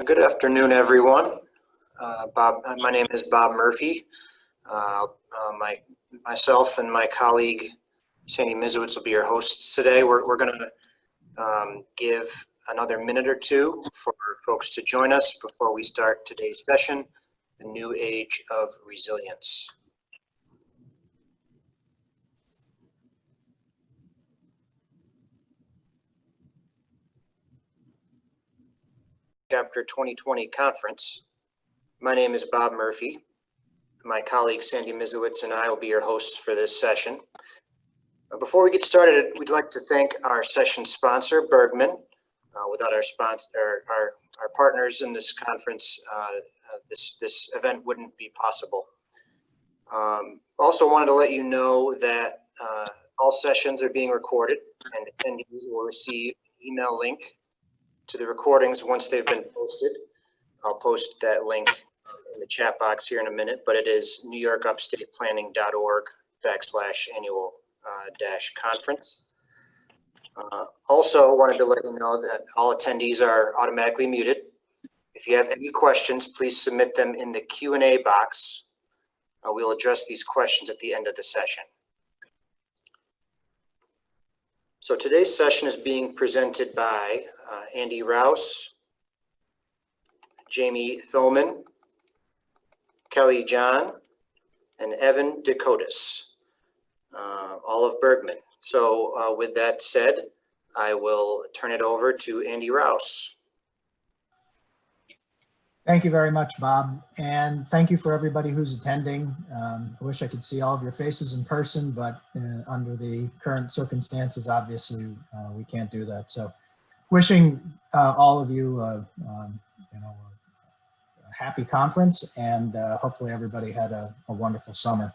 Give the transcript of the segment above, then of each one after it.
Good afternoon, everyone. My name is Bob Murphy. Myself and my colleague, Sandy Mizowitz, will be your hosts today. We're going to give another minute or two for folks to join us before we start today's session, The New Age of Resilience. Chapter 2020 conference. My name is Bob Murphy. My colleague Sandy Mizowitz and I will be your hosts for this session. Before we get started, we'd like to thank our session sponsor, Bergman. Without our sponsor, our partners in this conference, this event wouldn't be possible. Also wanted to let you know that all sessions are being recorded, and attendees will receive an email link to the recordings once they've been posted. I'll post that link in the chat box here in a minute, but it is newyorkupstateplanning.org/annual-conference. Also wanted to let you know that all attendees are automatically muted. If you have any questions, please submit them in the Q&A box. We'll address these questions at the end of the session. So today's session is being presented by Andy Rouse, Jamie Thoman, Kelly John, and Evan Dakotas, all of Bergman. So with that said, I will turn it over to Andy Rouse. Thank you very much, Bob, and thank you for everybody who's attending. I wish I could see all of your faces in person, but under the current circumstances, obviously, we can't do that. So wishing all of you, a happy conference, and hopefully everybody had a wonderful summer.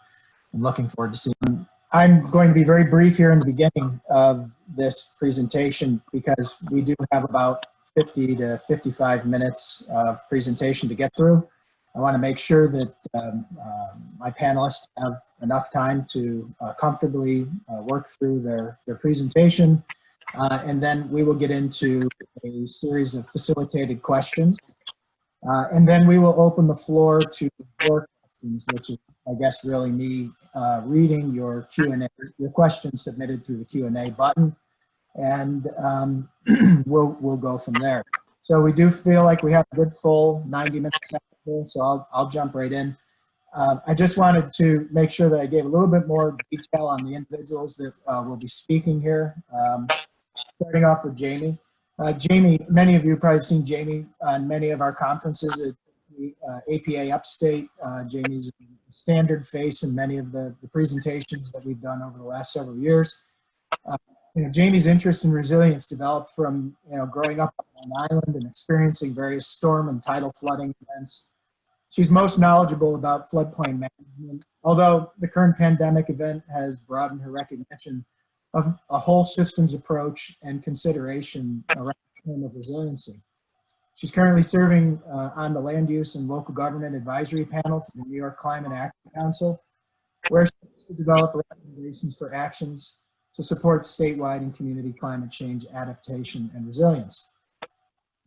I'm looking forward to seeing you. I'm going to be very brief here in the beginning of this presentation because we do have about 50 to 55 minutes of presentation to get through. I want to make sure that my panelists have enough time to comfortably work through their presentation, and then we will get into a series of facilitated questions, and then we will open the floor to your questions, which is, I guess, really me reading your Q&A, your questions submitted through the Q&A button, and we'll go from there. So we do feel like we have a good full 90 minutes, so I'll jump right in. I just wanted to make sure that I gave a little bit more detail on the individuals that will be speaking here. Starting off with Jamie. Jamie, many of you have probably seen Jamie on many of our conferences at the APA Upstate. Jamie's a standard face in many of the presentations that we've done over the last several years. Jamie's interest in resilience developed from growing up on an island and experiencing various storm and tidal flooding events. She's most knowledgeable about floodplain management, although the current pandemic event has broadened her recognition of a whole systems approach and consideration around the theme of resiliency. She's currently serving on the Land Use and Local Government Advisory Panel to the New York Climate Action Council, where she hopes to develop recommendations for actions to support statewide and community climate change adaptation and resilience.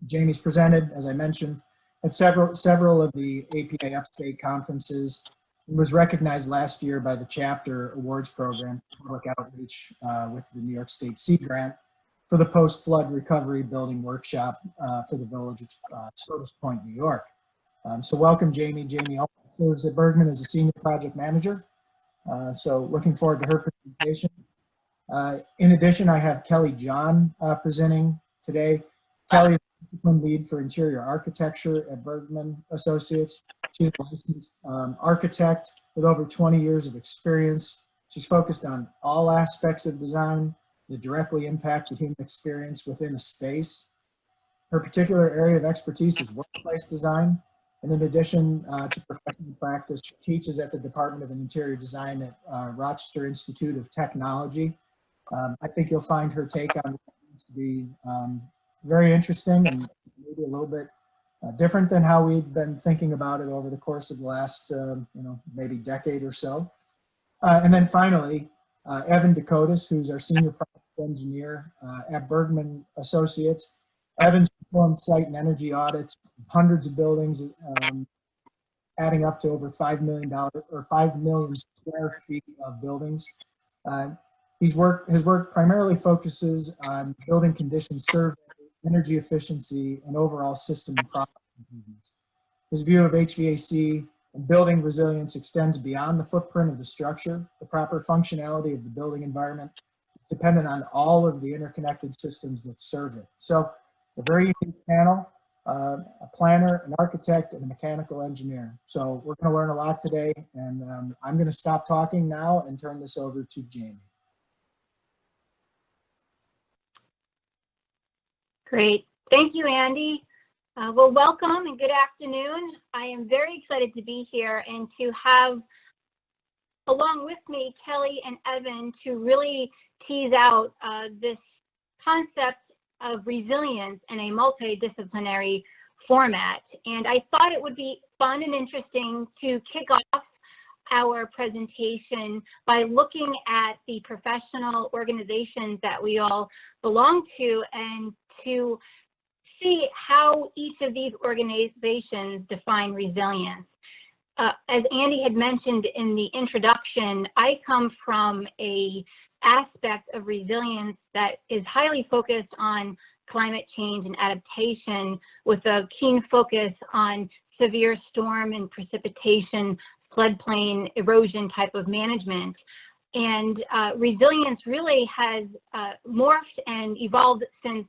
Jamie's presented, as I mentioned, at several of the APA Upstate conferences and was recognized last year by the Chapter Awards Program Public Outreach with the New York State Sea Grant for the Post-Flood Recovery Building Workshop for the Village of Sodas Point, New York. So welcome, Jamie. Jamie also serves at Bergman as a Senior Project Manager. So looking forward to her presentation. In addition, I have Kelly John presenting today. Kelly is the discipline lead for interior architecture at Bergman Associates. She's a licensed architect with over 20 years of experience. She's focused on all aspects of design that directly impact the human experience within a space. Her particular area of expertise is workplace design. And in addition to professional practice, she teaches at the Department of Interior Design at Rochester Institute of Technology. I think you'll find her take on this to be very interesting and maybe a little bit different than how we've been thinking about it over the course of the last, maybe decade or so. And then finally, Evan Dakotas, who's our Senior Project Engineer at Bergman Associates. Evan's performed site and energy audits, hundreds of buildings, adding up to over $5 million or 5 million square feet of buildings. His work primarily focuses on building condition survey, energy efficiency, and overall system and process improvements. His view of HVAC and building resilience extends beyond the footprint of the structure. The proper functionality of the building environment is dependent on all of the interconnected systems that serve it. So a very unique panel, a planner, an architect, and a mechanical engineer. So we're going to learn a lot today, and I'm going to stop talking now and turn this over to Jamie. Great. Thank you, Andy. Well, welcome and good afternoon. I am very excited to be here and to have, along with me, Kelly and Evan, to really tease out this concept of resilience in a multidisciplinary format. And I thought it would be fun and interesting to kick off our presentation by looking at the professional organizations that we all belong to and to see how each of these organizations define resilience. As Andy had mentioned in the introduction, I come from an aspect of resilience that is highly focused on climate change and adaptation, with a keen focus on severe storm and precipitation, floodplain erosion type of management. And resilience really has morphed and evolved since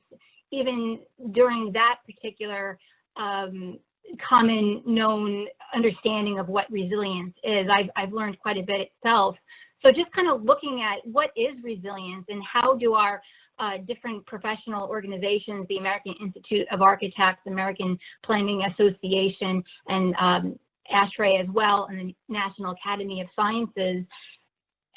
even during that particular common known understanding of what resilience is. I've learned quite a bit itself. So just kind of looking at what is resilience and how do our different professional organizations, the American Institute of Architects, American Planning Association, and ASHRAE as well, and the National Academy of Sciences.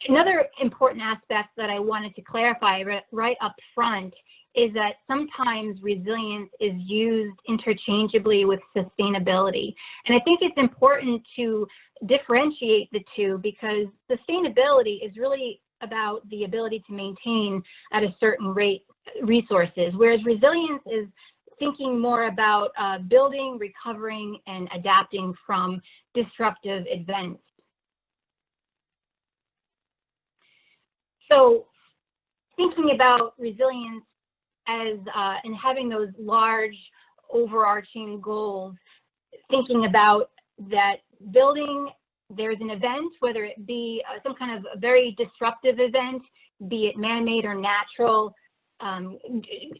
Another important aspect that I wanted to clarify right up front is that sometimes resilience is used interchangeably with sustainability. And I think it's important to differentiate the two, because sustainability is really about the ability to maintain at a certain rate resources, whereas resilience is thinking more about building, recovering, and adapting from disruptive events. So thinking about resilience as and having those large overarching goals, thinking about that building, there's an event, whether it be some kind of a very disruptive event, be it man-made or natural,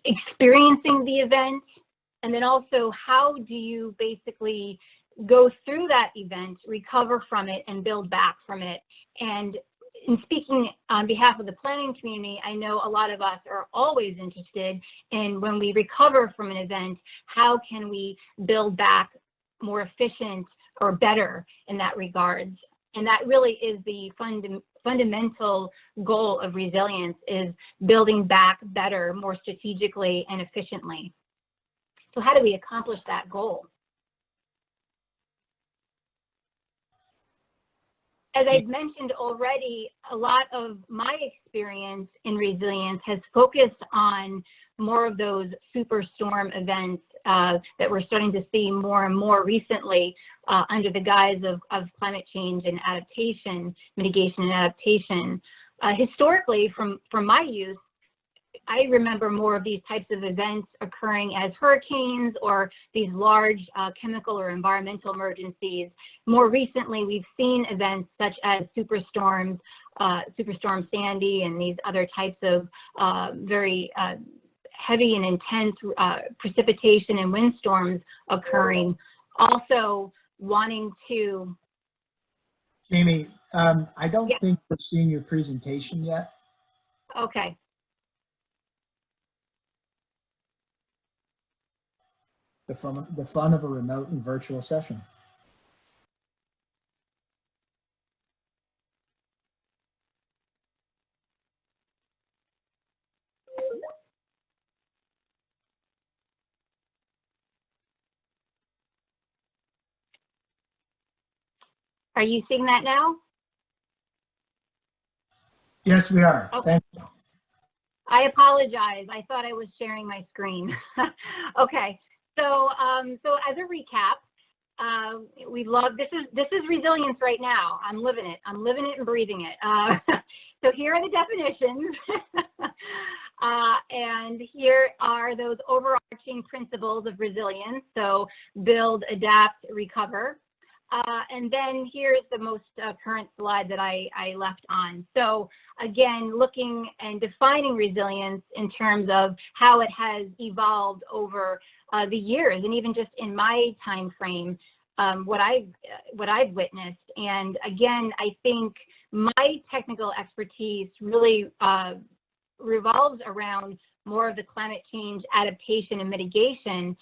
experiencing the event, and then also how do you basically go through that event, recover from it, and build back from it. And in speaking on behalf of the planning community, I know a lot of us are always interested in, when we recover from an event, how can we build back more efficient or better in that regards. And that really is the fundamental goal of resilience, is building back better, more strategically and efficiently. So how do we accomplish that goal? As I've mentioned already, a lot of my experience in resilience has focused on more of those superstorm events that we're starting to see more and more recently under the guise of climate change and adaptation, mitigation and adaptation. Historically, from my youth, I remember more of these types of events occurring as hurricanes or these large chemical or environmental emergencies. More recently, we've seen events such as superstorms, Superstorm Sandy, and these other types of very heavy and intense precipitation and windstorms occurring. Also wanting to... Jamie, I don't think we're seeing your presentation yet. Okay. The fun of a remote and virtual session. Are you seeing that now? Yes, we are. Okay. Thank you. I apologize. I thought I was sharing my screen. Okay, so as a recap, we love this is resilience right now. I'm living it. I'm living it and breathing it. So here are the definitions, and here are those overarching principles of resilience. So build, adapt, recover. And then here's the most current slide that I left on. So again, looking and defining resilience in terms of how it has evolved over the years, and even just in my time frame, what I've witnessed. And again, I think my technical expertise really revolves around more of the climate change adaptation and mitigation.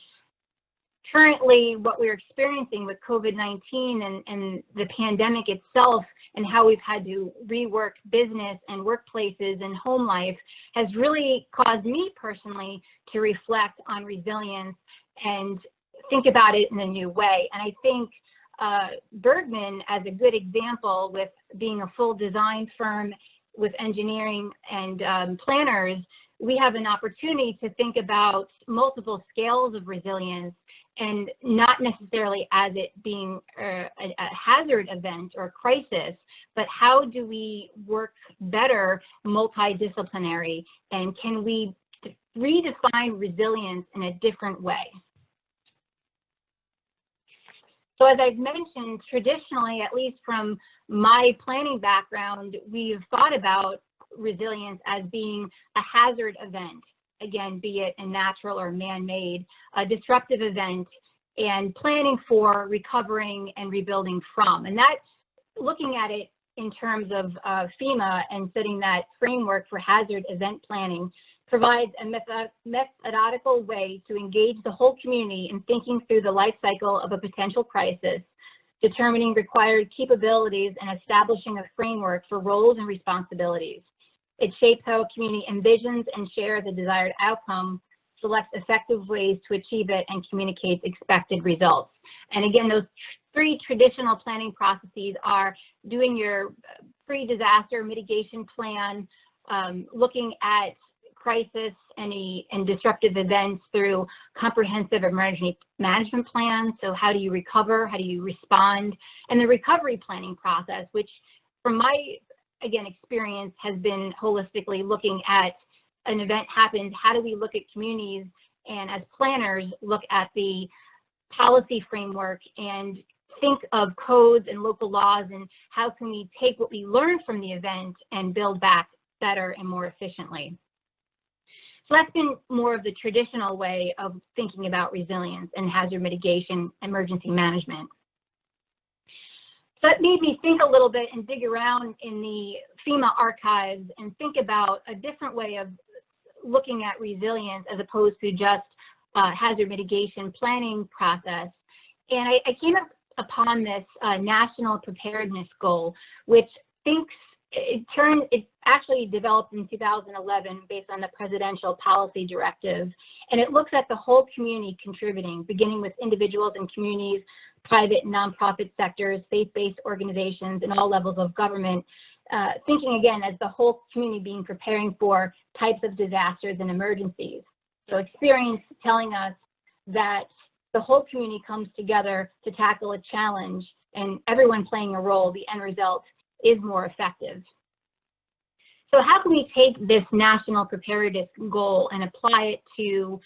Currently, what we're experiencing with COVID-19 and the pandemic itself, and how we've had to rework business and workplaces and home life, has really caused me personally to reflect on resilience and think about it in a new way. And I think Bergman, as a good example, with being a full design firm with engineering and planners, we have an opportunity to think about multiple scales of resilience, and not necessarily as it being a hazard event or crisis, but how do we work better multidisciplinary, and can we redefine resilience in a different way? So as I've mentioned, traditionally, at least from my planning background, we've thought about resilience as being a hazard event. Again, be it a natural or man-made, a disruptive event, and planning for recovering and rebuilding from. And that, looking at it in terms of FEMA and setting that framework for hazard event planning, provides a methodical way to engage the whole community in thinking through the life cycle of a potential crisis, determining required capabilities, and establishing a framework for roles and responsibilities. It shapes how a community envisions and shares the desired outcome, selects effective ways to achieve it, and communicates expected results. And again, those three traditional planning processes are doing your pre-disaster mitigation plan, looking at crisis and disruptive events through comprehensive emergency management plans. So how do you recover? How do you respond? And the recovery planning process, which from my, again, experience has been holistically looking at an event happens, how do we look at communities, and as planners look at the policy framework and think of codes and local laws, and how can we take what we learned from the event and build back better and more efficiently. So that's been more of the traditional way of thinking about resilience and hazard mitigation, emergency management. So that made me think a little bit and dig around in the FEMA archives and think about a different way of looking at resilience as opposed to just hazard mitigation planning process. And I came upon this national preparedness goal, which it actually developed in 2011 based on the presidential policy directive. And it looks at the whole community contributing, beginning with individuals and communities, private and nonprofit sectors, faith-based organizations, and all levels of government, thinking again as the whole community being preparing for types of disasters and emergencies. So experience telling us that the whole community comes together to tackle a challenge, and everyone playing a role, the end result is more effective. So how can we take this national preparedness goal and apply it to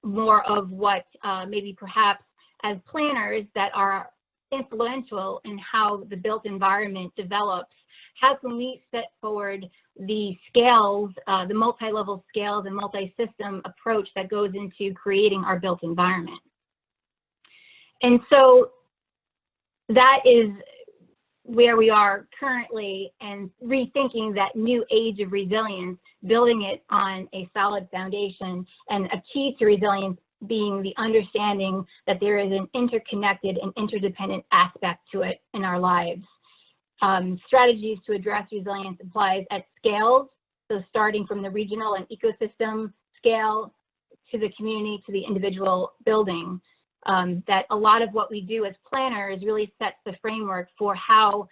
more of what maybe perhaps as planners that are influential in how the built environment develops, how can we set forward the scales, the multi-level scales and multi-system approach that goes into creating our built environment? And so that is where we are currently, and rethinking that new age of resilience, building it on a solid foundation, and a key to resilience being the understanding that there is an interconnected and interdependent aspect to it in our lives. Strategies to address resilience applies at scales, so starting from the regional and ecosystem scale to the community, to the individual building. That a lot of what we do as planners really sets the framework for how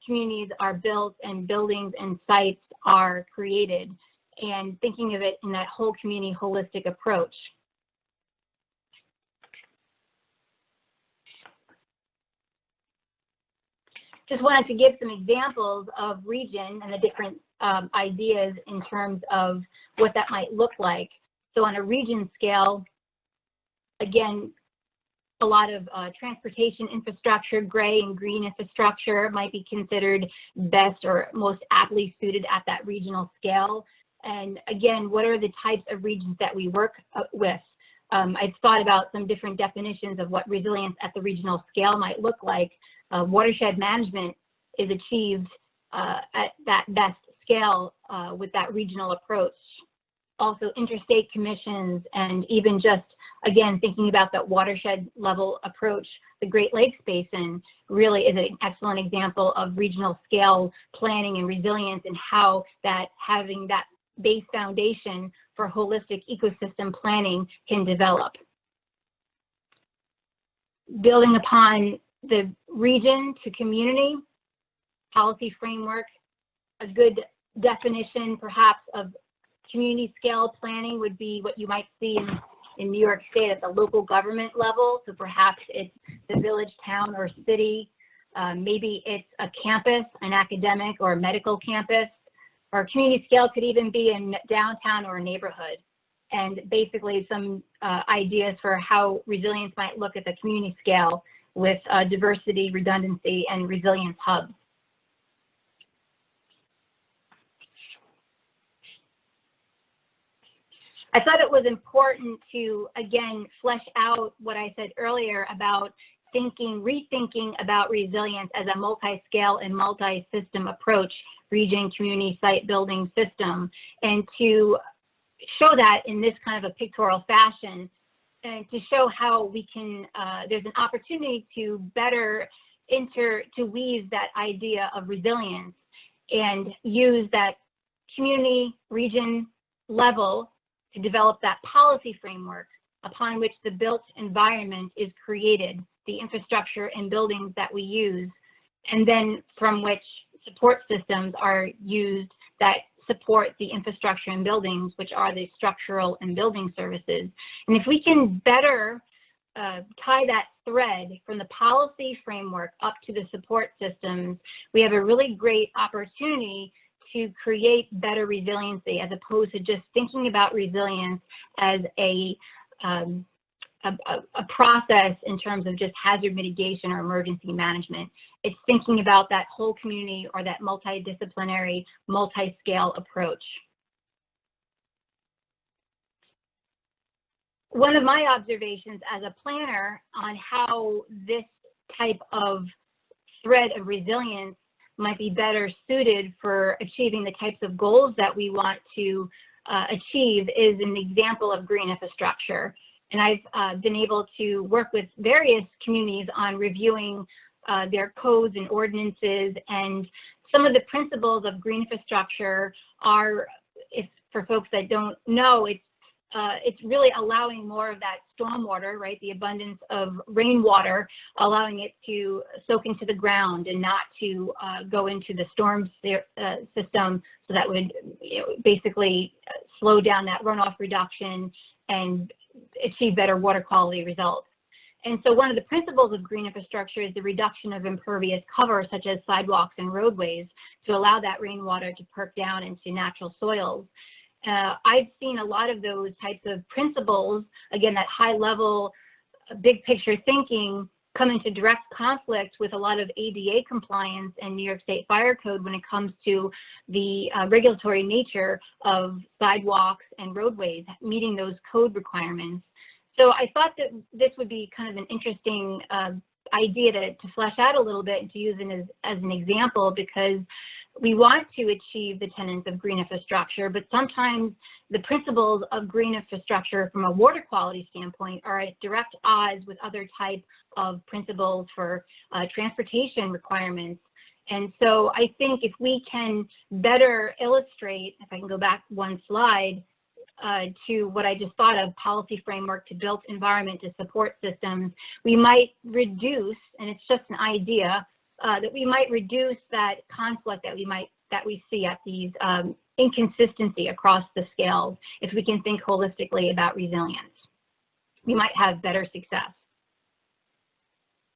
communities are built and buildings and sites are created, and thinking of it in that whole community holistic approach. Just wanted to give some examples of region and the different ideas in terms of what that might look like. So on a region scale, again, a lot of transportation infrastructure, gray and green infrastructure might be considered best or most aptly suited at that regional scale. And again, what are the types of regions that we work with? I've thought about some different definitions of what resilience at the regional scale might look like. Watershed management is achieved at that best scale with that regional approach. Also interstate commissions, and even just, again, thinking about that watershed level approach, the Great Lakes Basin really is an excellent example of regional scale planning and resilience, and how that having that base foundation for holistic ecosystem planning can develop. Building upon the region to community policy framework, a good definition perhaps of community scale planning would be what you might see in New York State at the local government level. So perhaps it's the village, town, or city. Maybe it's a campus, an academic or a medical campus, or community scale could even be in downtown or a neighborhood. And basically some ideas for how resilience might look at the community scale with diversity, redundancy, and resilience hubs. I thought it was important to, again, flesh out what I said earlier about rethinking about resilience as a multi-scale and multi-system approach, region, community, site building system, and to show that in this kind of a pictorial fashion, and to show how we can, there's an opportunity to better weave that idea of resilience and use that community, region level to develop that policy framework upon which the built environment is created, the infrastructure and buildings that we use, and then from which support systems are used that support the infrastructure and buildings, which are the structural and building services. And if we can better tie that thread from the policy framework up to the support systems, we have a really great opportunity to create better resiliency, as opposed to just thinking about resilience as a process in terms of just hazard mitigation or emergency management. It's thinking about that whole community or that multidisciplinary, multi-scale approach. One of my observations as a planner on how this type of thread of resilience might be better suited for achieving the types of goals that we want to achieve is an example of green infrastructure. And I've been able to work with various communities on reviewing their codes and ordinances, and some of the principles of green infrastructure are, if for folks that don't know, it's really allowing more of that stormwater, right? The abundance of rainwater, allowing it to soak into the ground and not to go into the storm system. So that would, basically slow down that runoff reduction and achieve better water quality results. And so one of the principles of green infrastructure is the reduction of impervious cover, such as sidewalks and roadways, to allow that rainwater to perk down into natural soils. I've seen a lot of those types of principles, again, that high level, big picture thinking, come into direct conflict with a lot of ADA compliance and New York State Fire Code when it comes to the regulatory nature of sidewalks and roadways, meeting those code requirements. So I thought that this would be kind of an interesting idea to flesh out a little bit and to use it as an example, because we want to achieve the tenets of green infrastructure, but sometimes the principles of green infrastructure from a water quality standpoint are at direct odds with other types of principles for transportation requirements. And so I think if we can better illustrate, if I can go back one slide, to what I just thought of, policy framework to built environment to support systems, we might reduce, and it's just an idea, that we might reduce that conflict that we see at these inconsistency across the scales. If we can think holistically about resilience, we might have better success.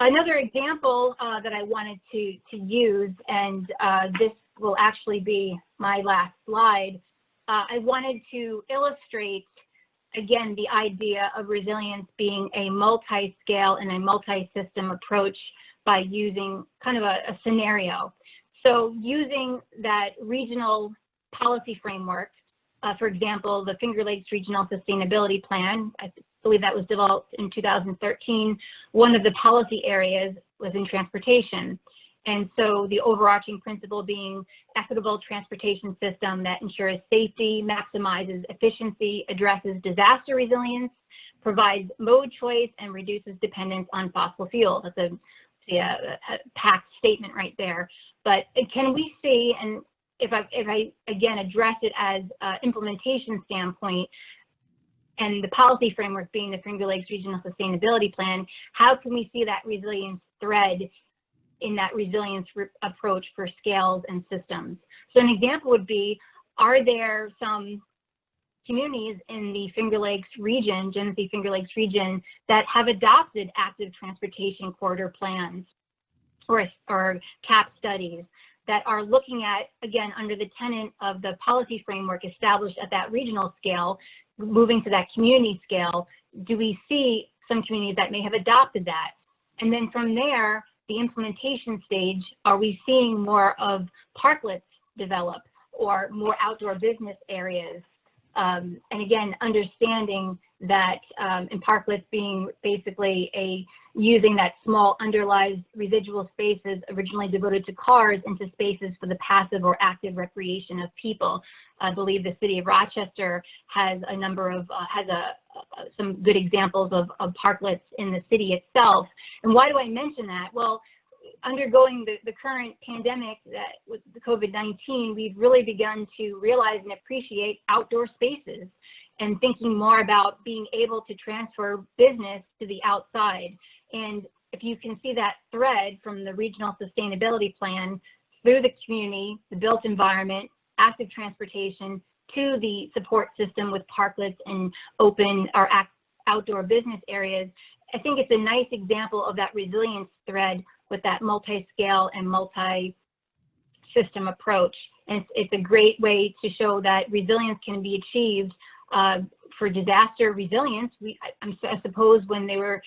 Another example that I wanted to use, and this will actually be my last slide, I wanted to illustrate, again, the idea of resilience being a multi-scale and a multi-system approach by using kind of a scenario. So using that regional policy framework, for example, the Finger Lakes Regional Sustainability Plan, I believe that was developed in 2013. One of the policy areas was in transportation. And so the overarching principle being equitable transportation system that ensures safety, maximizes efficiency, addresses disaster resilience, provides mode choice, and reduces dependence on fossil fuels. That's a packed statement right there. But can we see, and if I again address it as implementation standpoint, and the policy framework being the Finger Lakes Regional Sustainability Plan, how can we see that resilience thread in that resilience approach for scales and systems? So an example would be, are there some communities in the Finger Lakes region, Genesee Finger Lakes region, that have adopted active transportation corridor plans or CAP studies that are looking at, again, under the tenet of the policy framework established at that regional scale, moving to that community scale? Do we see some communities that may have adopted that? And then from there, the implementation stage, are we seeing more of parklets develop or more outdoor business areas? And again, understanding that in parklets being basically using that small underutilized residual spaces originally devoted to cars into spaces for the passive or active recreation of people. I believe the city of Rochester has a number of, some good examples of parklets in the city itself. And why do I mention that? Well, undergoing the current pandemic that with the COVID-19, we've really begun to realize and appreciate outdoor spaces and thinking more about being able to transfer business to the outside. And if you can see that thread from the regional sustainability plan through the community, the built environment, active transportation, to the support system with parklets and open or outdoor business areas, I think it's a nice example of that resilience thread with that multi-scale and multi-system approach. And it's a great way to show that resilience can be achieved for disaster resilience. I suppose when they were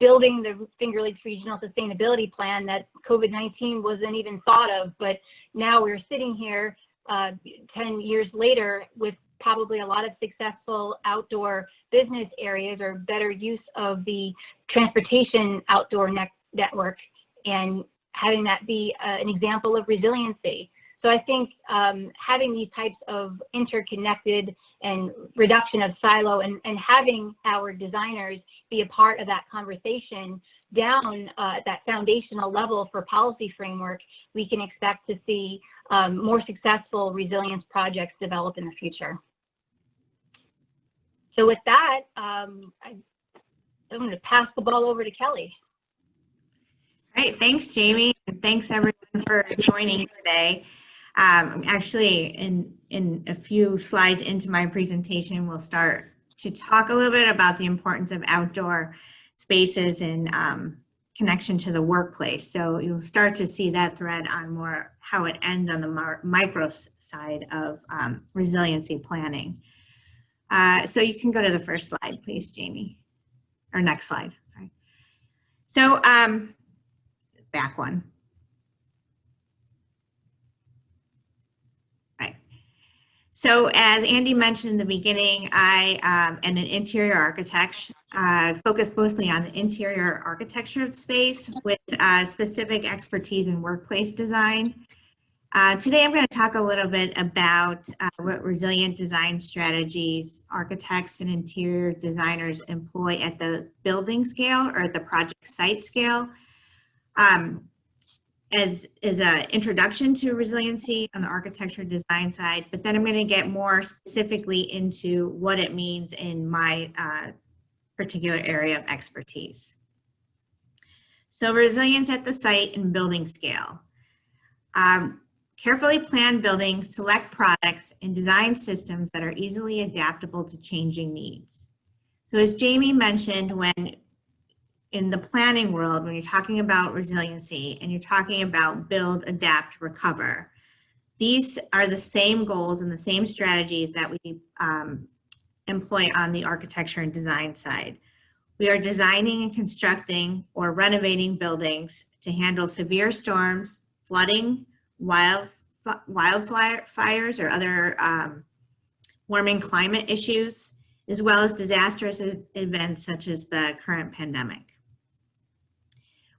building the Finger Lakes Regional Sustainability Plan, that COVID-19 wasn't even thought of, but now we're sitting here 10 years later with probably a lot of successful outdoor business areas or better use of the transportation outdoor network, and having that be an example of resiliency. So I think having these types of interconnected and reduction of silo and having our designers be a part of that conversation down at that foundational level for policy framework, we can expect to see more successful resilience projects develop in the future. So with that, I'm going to pass the ball over to Kelly. Great, thanks, Jamie, and thanks everyone for joining today. Actually, in a few slides into my presentation, we'll start to talk a little bit about the importance of outdoor spaces in connection to the workplace. So you'll start to see that thread on more how it ends on the micro side of resiliency planning. So you can go to the first slide, please, Jamie, or next slide, sorry. So back one. Right. So as Andy mentioned in the beginning, I am an interior architect, focused mostly on the interior architecture of space with specific expertise in workplace design. Today I'm going to talk a little bit about what resilient design strategies architects and interior designers employ at the building scale or at the project site scale. As an introduction to resiliency on the architecture design side, but then I'm going to get more specifically into what it means in my particular area of expertise. So resilience at the site and building scale. Carefully plan buildings, select products, and design systems that are easily adaptable to changing needs. So as Jamie mentioned, when in the planning world, when you're talking about resiliency and you're talking about build, adapt, recover, these are the same goals and the same strategies that we employ on the architecture and design side. We are designing and constructing or renovating buildings to handle severe storms, flooding, wildfires or other warming climate issues, as well as disastrous events such as the current pandemic.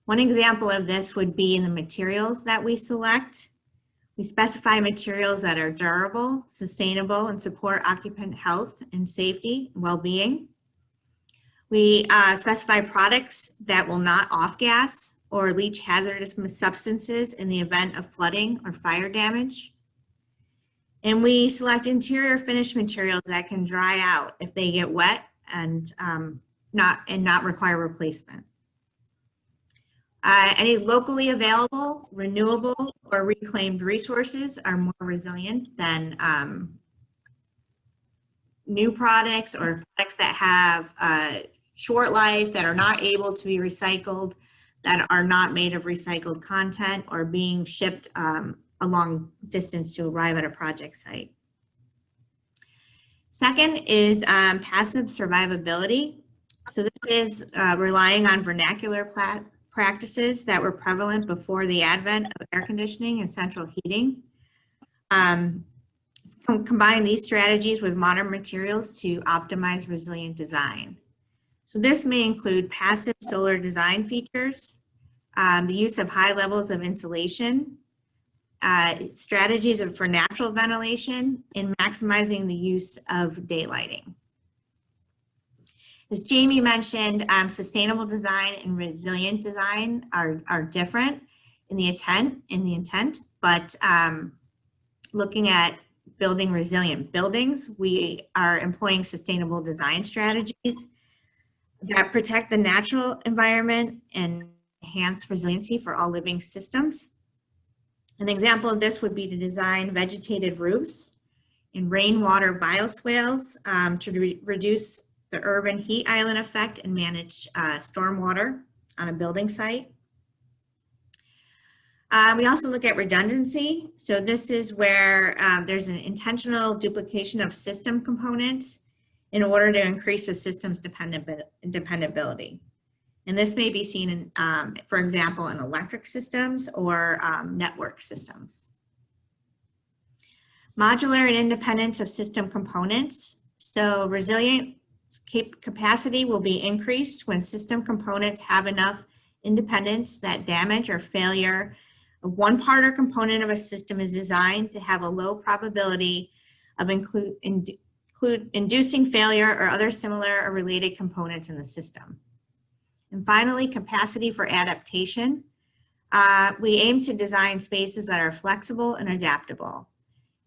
One example of this would be in the materials that we select. We specify materials that are durable, sustainable, and support occupant health and safety and well-being. We specify products that will not off-gas or leach hazardous substances in the event of flooding or fire damage. And we select interior finish materials that can dry out if they get wet and not require replacement. Any locally available, renewable, or reclaimed resources are more resilient than new products or products that have short life, that are not able to be recycled, that are not made of recycled content, or being shipped a long distance to arrive at a project site. Second is passive survivability. So this is relying on vernacular practices that were prevalent before the advent of air conditioning and central heating. Combine these strategies with modern materials to optimize resilient design. So this may include passive solar design features, the use of high levels of insulation, strategies for natural ventilation, and maximizing the use of daylighting. As Jamie mentioned, sustainable design and resilient design are different in the intent, but looking at building resilient buildings, we are employing sustainable design strategies that protect the natural environment and enhance resiliency for all living systems. An example of this would be to design vegetated roofs and rainwater bioswales to reduce the urban heat island effect and manage stormwater on a building site. We also look at redundancy. So this is where there's an intentional duplication of system components in order to increase the system's dependability. And this may be seen in, for example, in electric systems or network systems. Modular and independence of system components. So resilient capacity will be increased when system components have enough independence that damage or failure of one part or component of a system is designed to have a low probability of inducing failure or other similar or related components in the system. And finally, capacity for adaptation. We aim to design spaces that are flexible and adaptable.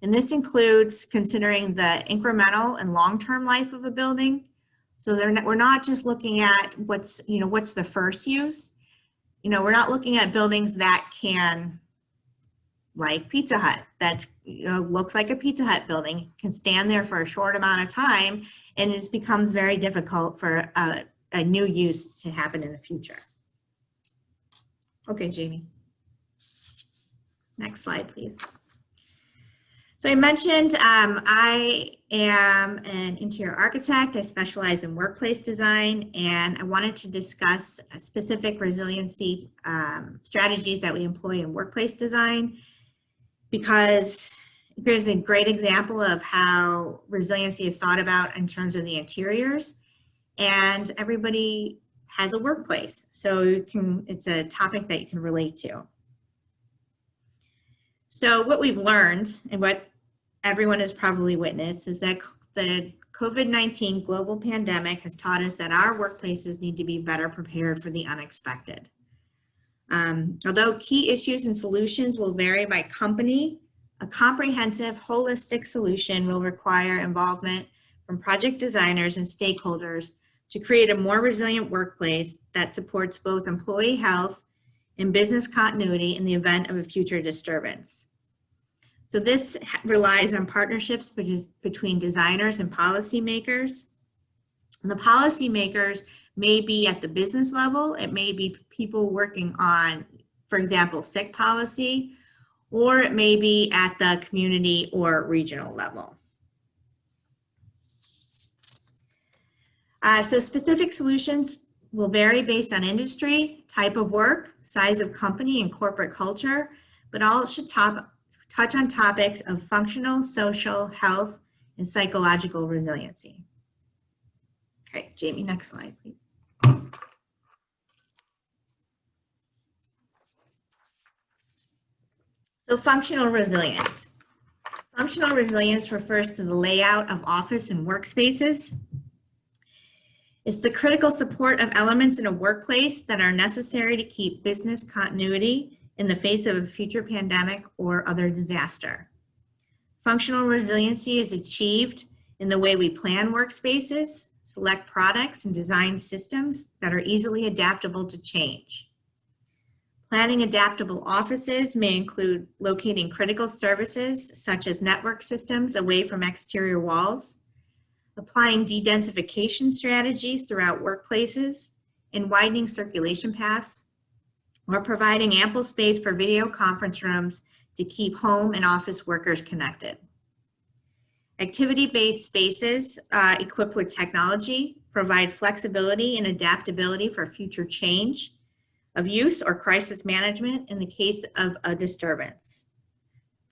And this includes considering the incremental and long-term life of a building. So we're not just looking at what's the first use. We're not looking at buildings that can, like Pizza Hut, that looks like a Pizza Hut building, can stand there for a short amount of time, and it just becomes very difficult for a new use to happen in the future. Okay, Jamie. Next slide, please. So I mentioned I am an interior architect. I specialize in workplace design, and I wanted to discuss specific resiliency strategies that we employ in workplace design, because it gives a great example of how resiliency is thought about in terms of the interiors, and everybody has a workplace. So it's a topic that you can relate to. So what we've learned, and what everyone has probably witnessed, is that the COVID-19 global pandemic has taught us that our workplaces need to be better prepared for the unexpected. Although key issues and solutions will vary by company, a comprehensive, holistic solution will require involvement from project designers and stakeholders to create a more resilient workplace that supports both employee health and business continuity in the event of a future disturbance. So this relies on partnerships between designers and policymakers. And the policymakers may be at the business level. It may be people working on, for example, sick policy, or it may be at the community or regional level. So specific solutions will vary based on industry, type of work, size of company, and corporate culture, but all should touch on topics of functional, social, health, and psychological resiliency. Okay, Jamie, next slide, please. So functional resilience. Functional resilience refers to the layout of office and workspaces. It's the critical support of elements in a workplace that are necessary to keep business continuity in the face of a future pandemic or other disaster. Functional resiliency is achieved in the way we plan workspaces, select products, and design systems that are easily adaptable to change. Planning adaptable offices may include locating critical services such as network systems away from exterior walls, applying de-densification strategies throughout workplaces, and widening circulation paths, or providing ample space for video conference rooms to keep home and office workers connected. Activity-based spaces equipped with technology provide flexibility and adaptability for future change of use or crisis management in the case of a disturbance.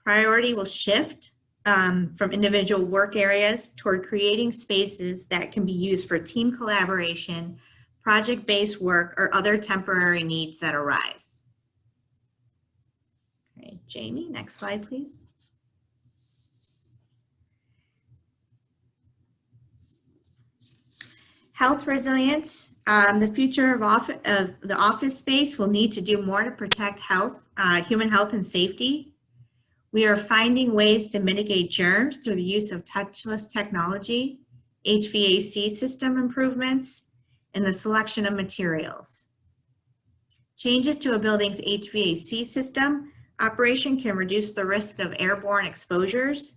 Priority will shift from individual work areas toward creating spaces that can be used for team collaboration, project-based work, or other temporary needs that arise. Okay, Jamie, next slide, please. Health resilience. The future of the office space will need to do more to protect health, human health and safety. We are finding ways to mitigate germs through the use of touchless technology, HVAC system improvements, and the selection of materials. Changes to a building's HVAC system operation can reduce the risk of airborne exposures.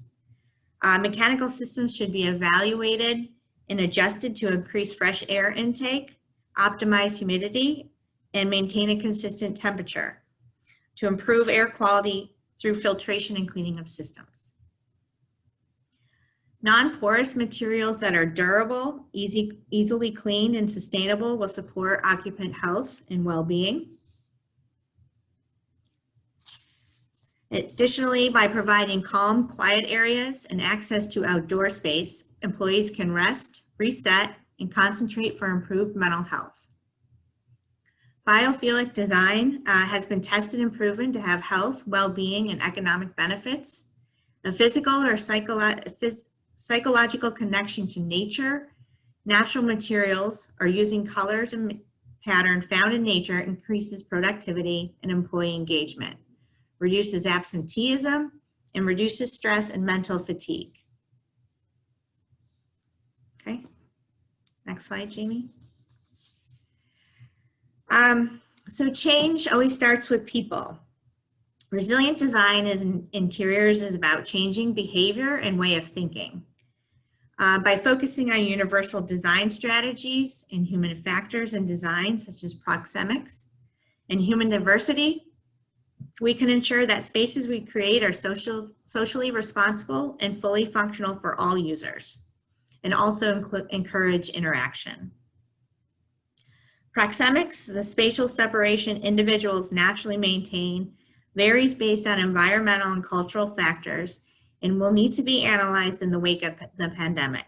Mechanical systems should be evaluated and adjusted to increase fresh air intake, optimize humidity, and maintain a consistent temperature to improve air quality through filtration and cleaning of systems. Non-porous materials that are durable, easily cleaned, and sustainable will support occupant health and well-being. Additionally, by providing calm, quiet areas and access to outdoor space, employees can rest, reset, and concentrate for improved mental health. Biophilic design has been tested and proven to have health, well-being, and economic benefits. A physical or psychological connection to nature, natural materials, or using colors and pattern found in nature increases productivity and employee engagement, reduces absenteeism, and reduces stress and mental fatigue. Okay, next slide, Jamie. So change always starts with people. Resilient design in interiors is about changing behavior and way of thinking. By focusing on universal design strategies and human factors in design, such as proxemics and human diversity, we can ensure that spaces we create are socially responsible and fully functional for all users, and also encourage interaction. Proxemics, the spatial separation individuals naturally maintain, varies based on environmental and cultural factors and will need to be analyzed in the wake of the pandemic.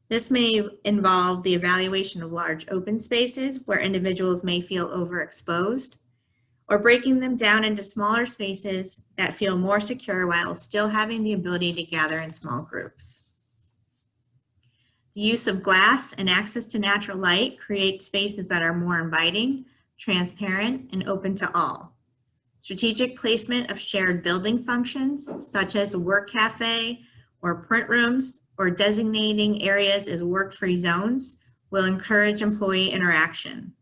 This may involve the evaluation of large open spaces where individuals may feel overexposed, or breaking them down into smaller spaces that feel more secure while still having the ability to gather in small groups. The use of glass and access to natural light creates spaces that are more inviting, transparent, and open to all. Strategic placement of shared building functions, such as a work cafe or print rooms, or designating areas as work-free zones, will encourage employee interaction.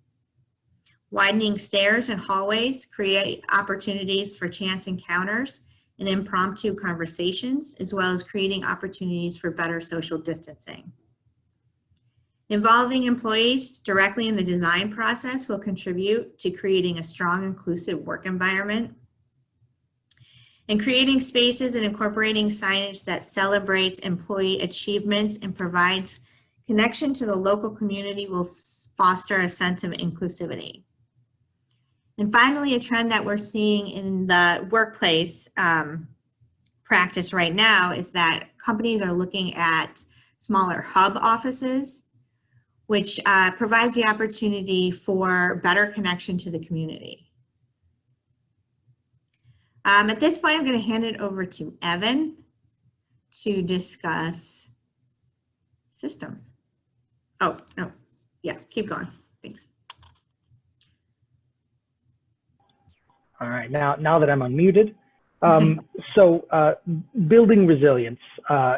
Widening stairs and hallways create opportunities for chance encounters and impromptu conversations, as well as creating opportunities for better social distancing. Involving employees directly in the design process will contribute to creating a strong, inclusive work environment. And creating spaces and incorporating signage that celebrates employee achievements and provides connection to the local community will foster a sense of inclusivity. And finally, a trend that we're seeing in the workplace practice right now is that companies are looking at smaller hub offices, which provides the opportunity for better connection to the community. At this point, I'm going to hand it over to Evan to discuss systems. Oh, no. Yeah, keep going. Thanks. All right, now that I'm unmuted. Building resilience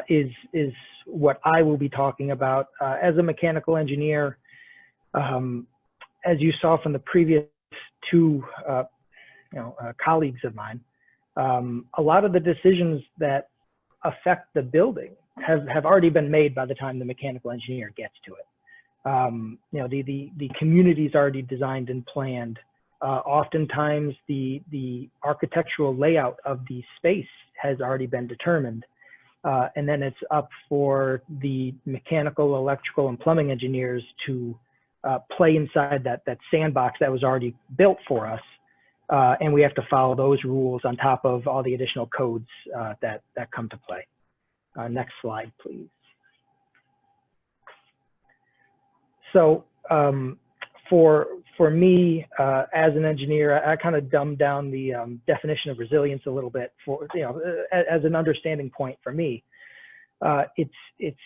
is what I will be talking about. As a mechanical engineer, as you saw from the previous two colleagues of mine, a lot of the decisions that affect the building have already been made by the time the mechanical engineer gets to it. The community's already designed and planned. Oftentimes the architectural layout of the space has already been determined. And then it's up for the mechanical, electrical, and plumbing engineers to play inside that sandbox that was already built for us. And we have to follow those rules on top of all the additional codes that come to play. Next slide, please. So for me, as an engineer, I kind of dumbed down the definition of resilience a little bit for, as an understanding point for me. It's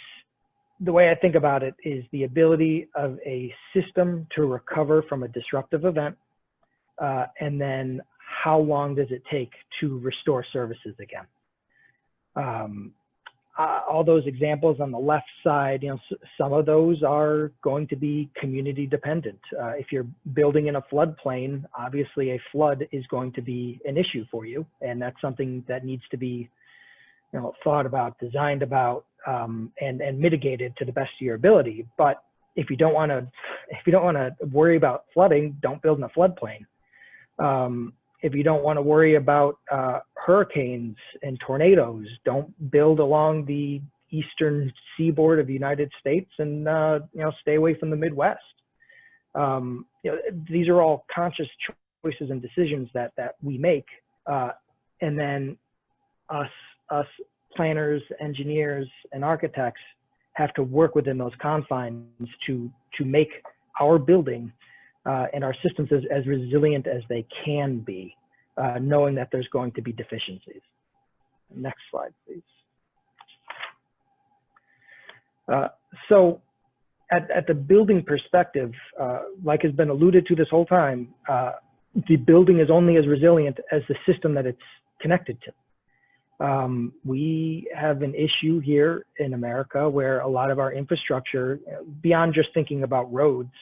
the way I think about it is the ability of a system to recover from a disruptive event, and then how long does it take to restore services again. All those examples on the left side, some of those are going to be community dependent. If you're building in a floodplain, obviously a flood is going to be an issue for you, and that's something that needs to be, thought about, designed about, and mitigated to the best of your ability. But if you don't want to worry about flooding, don't build in a floodplain. If you don't want to worry about hurricanes and tornadoes, don't build along the eastern seaboard of the United States, and stay away from the Midwest. These are all conscious choices and decisions that we make, and then us planners, engineers, and architects have to work within those confines to make our building and our systems as resilient as they can be, knowing that there's going to be deficiencies. Next slide, please. So at the building perspective, like has been alluded to this whole time, the building is only as resilient as the system that it's connected to. We have an issue here in America where a lot of our infrastructure, beyond just thinking about roads,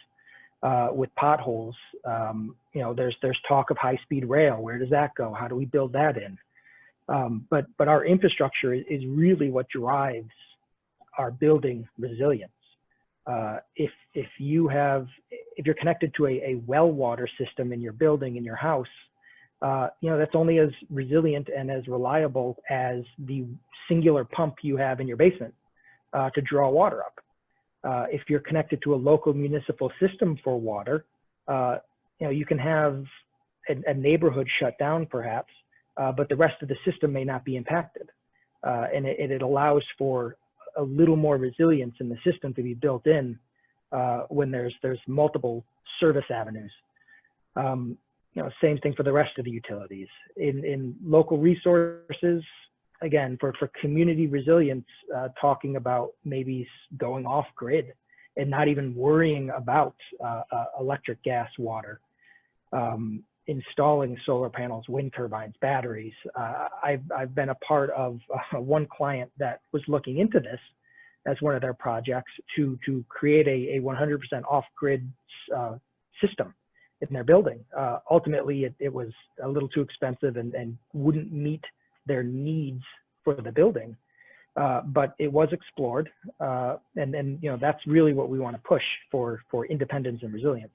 with potholes, there's talk of high-speed rail. Where does that go? How do we build that in? But our infrastructure is really what drives our building resilience. If you're connected to a well water system in your building, in your house, that's only as resilient and as reliable as the singular pump you have in your basement to draw water up. If you're connected to a local municipal system for water, you can have a neighborhood shut down perhaps, but the rest of the system may not be impacted. And it allows for a little more resilience in the system to be built in when there's multiple service avenues. Same thing for the rest of the utilities. In local resources, again, for community resilience, talking about maybe going off grid and not even worrying about electric, gas, water, installing solar panels, wind turbines, batteries. I've been a part of one client that was looking into this, as one of their projects to create a 100% off-grid system in their building. Ultimately, it was a little too expensive and wouldn't meet their needs for the building, but it was explored, and you know, that's really what we want to push for independence and resilience.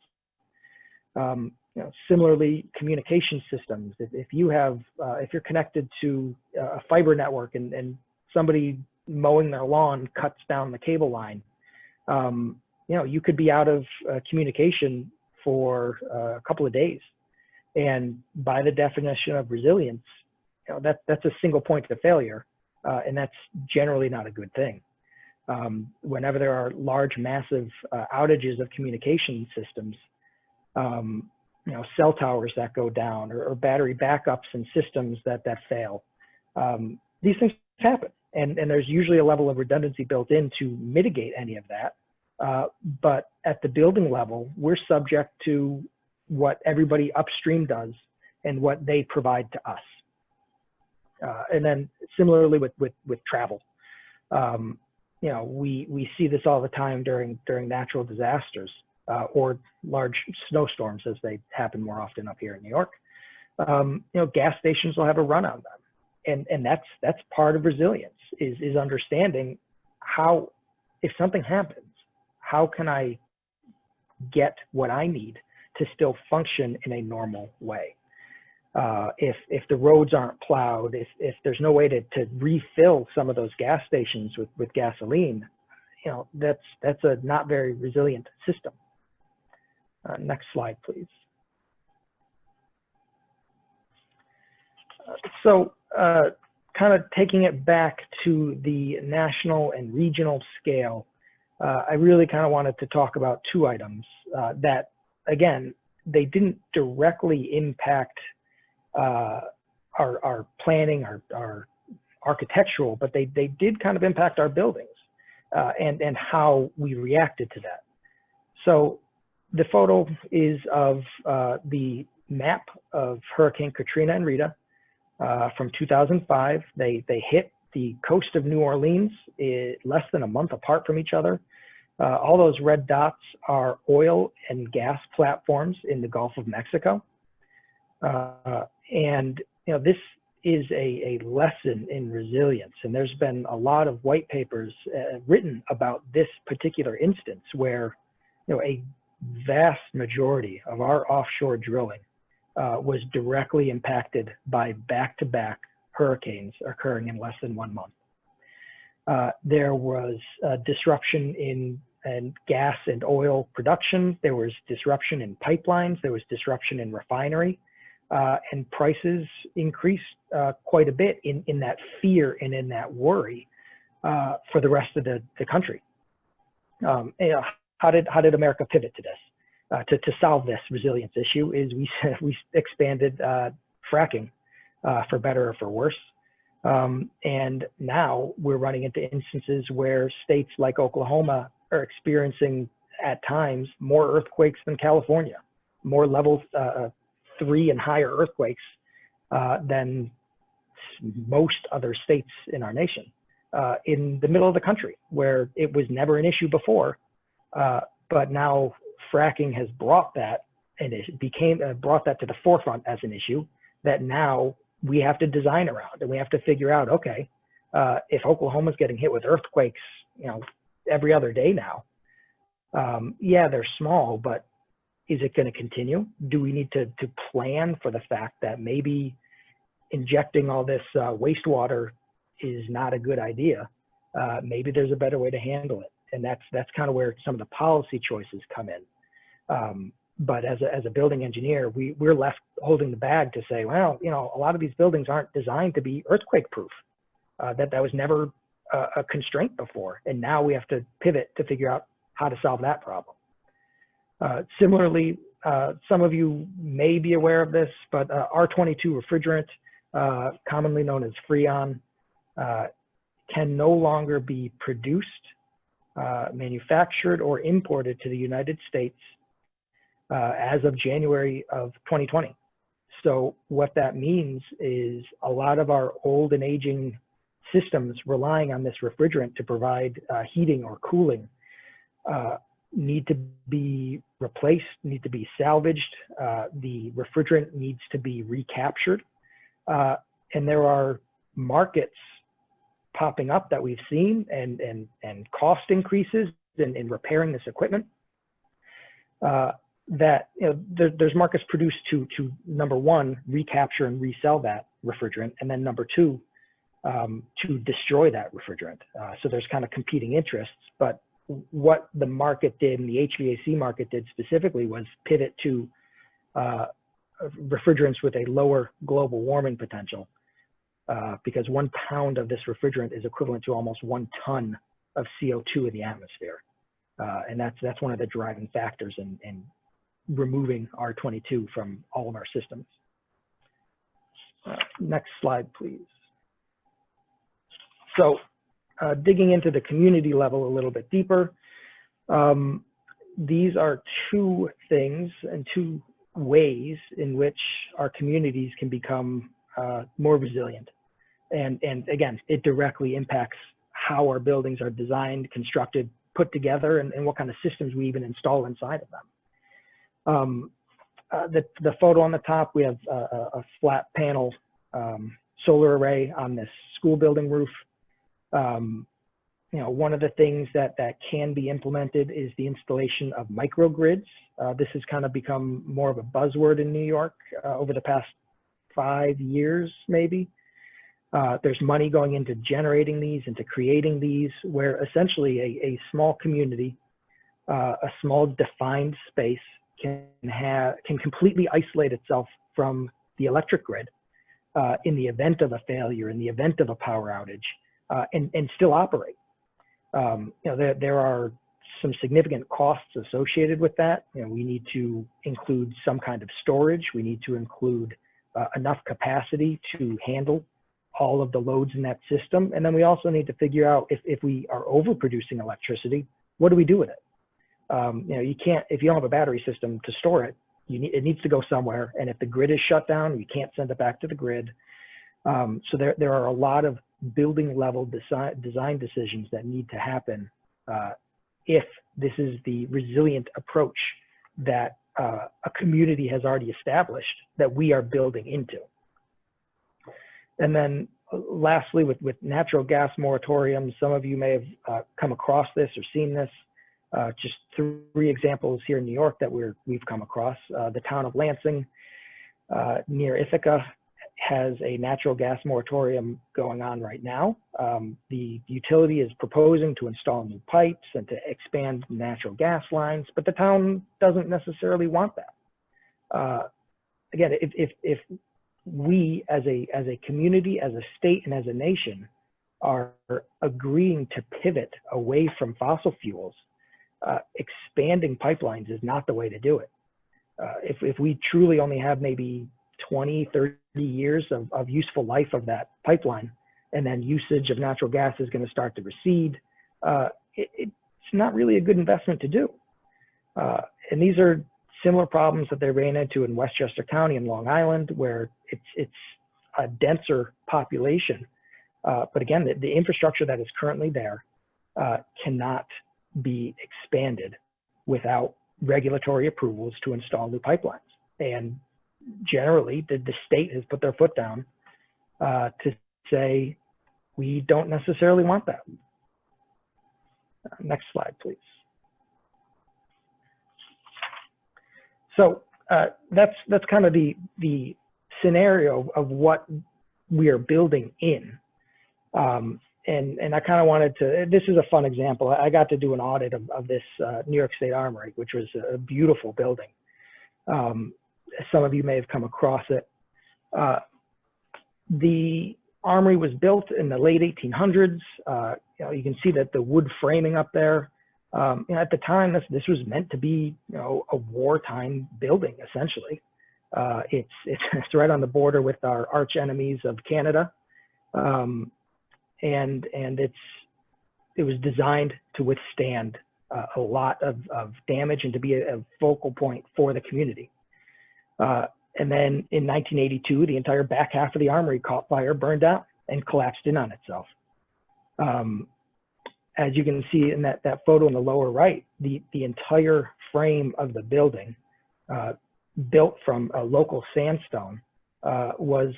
You know, similarly, communication systems. If you're connected to a fiber network and somebody mowing their lawn cuts down the cable line, you know, you could be out of communication for a couple of days. And by the definition of resilience, you know, that's a single point of failure, and that's generally not a good thing. Whenever there are large, massive outages of communication systems, you know, cell towers that go down or battery backups and systems that fail, these things happen. And there's usually a level of redundancy built in to mitigate any of that. But at the building level, we're subject to what everybody upstream does and what they provide to us. And then similarly with travel, you know, we see this all the time during natural disasters or large snowstorms, as they happen more often up here in New York. You know, gas stations will have a run on them, and that's part of resilience is understanding how, if something happens, how can I get what I need to still function in a normal way? If the roads aren't plowed, if there's no way to refill some of those gas stations with gasoline, you know, that's a not very resilient system. Next slide, please. So kind of taking it back to the national and regional scale, I really kind of wanted to talk about two items that, again, they didn't directly impact our planning, our architectural, but they did kind of impact our buildings and how we reacted to that. So the photo is of the map of Hurricane Katrina and Rita from 2005. They hit the coast of New Orleans less than a month apart from each other. All those red dots are oil and gas platforms in the Gulf of Mexico. And you know, this is a lesson in resilience. And there's been a lot of white papers written about this particular instance where, you know, a vast majority of our offshore drilling was directly impacted by back-to-back hurricanes occurring in less than 1 month. There was disruption in gas and oil production. There was disruption in pipelines. There was disruption in refinery. And prices increased quite a bit in that fear and in that worry for the rest of the country. You know, how did America pivot to this? To solve this resilience issue is we expanded fracking for better or for worse. And now we're running into instances where states like Oklahoma are experiencing at times more earthquakes than California, more level 3 and higher earthquakes than most other states in our nation, in the middle of the country where it was never an issue before. But now fracking has brought that, and it brought that to the forefront as an issue that now we have to design around, and we have to figure out, okay, if Oklahoma's getting hit with earthquakes, you know, every other day now, yeah, they're small, but is it going to continue? Do we need to plan for the fact that maybe injecting all this wastewater is not a good idea? Maybe there's a better way to handle it. And that's kind of where some of the policy choices come in. But as a building engineer, we're left holding the bag to say, well, you know, a lot of these buildings aren't designed to be earthquake proof. That was never a constraint before. And now we have to pivot to figure out how to solve that problem. Similarly, some of you may be aware of this, but R22 refrigerant, commonly known as Freon, can no longer be produced, manufactured, or imported to the United States as of January of 2020. So what that means is a lot of our old and aging systems relying on this refrigerant to provide heating or cooling need to be replaced, need to be salvaged. The refrigerant needs to be recaptured. And there are markets popping up that we've seen and cost increases in repairing this equipment. That, you know, there's markets produced to number one, recapture and resell that refrigerant, and then number two, to destroy that refrigerant. So there's kind of competing interests, but what the market did, and the HVAC market did specifically, was pivot to refrigerants with a lower global warming potential, because 1 pound of this refrigerant is equivalent to almost 1 ton of CO2 in the atmosphere. And that's one of the driving factors in removing R22 from all of our systems. Next slide, please. So digging into the community level a little bit deeper, these are two things and two ways in which our communities can become more resilient. And again, it directly impacts how our buildings are designed, constructed, put together, and what kind of systems we even install inside of them. The photo on the top, we have a flat panel solar array on this school building roof. You know, one of the things that can be implemented is the installation of microgrids. This has kind of become more of a buzzword in New York over the past 5 years, maybe. There's money going into generating these, into creating these, where essentially a small community, a small defined space can completely isolate itself from the electric grid in the event of a failure, in the event of a power outage, and still operate. You know, there are some significant costs associated with that. You know, we need to include some kind of storage. We need to include enough capacity to handle all of the loads in that system. And then we also need to figure out if we are overproducing electricity, what do we do with it? You know, you can't, if you don't have a battery system to store it, it needs to go somewhere. And if the grid is shut down, you can't send it back to the grid. So there are a lot of building level design decisions that need to happen if this is the resilient approach that a community has already established that we are building into. And then lastly, with natural gas moratoriums, some of you may have come across this or seen this. Just 3 examples here in New York that we've come across. The town of Lansing near Ithaca has a natural gas moratorium going on right now. The utility is proposing to install new pipes and to expand natural gas lines, but the town doesn't necessarily want that. Again, if we as a community, as a state, and as a nation are agreeing to pivot away from fossil fuels, expanding pipelines is not the way to do it. If we truly only have maybe 20, 30 years of useful life of that pipeline, and then usage of natural gas is going to start to recede, it's not really a good investment to do. And these are similar problems that they ran into in Westchester County in Long Island, where it's a denser population. But again, the infrastructure that is currently there cannot be expanded without regulatory approvals to install new pipelines. And generally, the state has put their foot down to say, we don't necessarily want that. Next slide, please. So that's kind of the scenario of what we are building in. And I kind of wanted to, this is a fun example. I got to do an audit of this New York State Armory, which was a beautiful building. Some of you may have come across it. The Armory was built in the late 1800s. You know, you can see that the wood framing up there. You know, at the time, this was meant to be, you know, a wartime building, essentially. It's right on the border with our arch enemies of Canada. And it was designed to withstand a lot of damage and to be a focal point for the community. And then in 1982, the entire back half of the Armory caught fire, burned down. and collapsed in on itself. As you can see in that photo in the lower right, the entire frame of the building, built from a local sandstone, was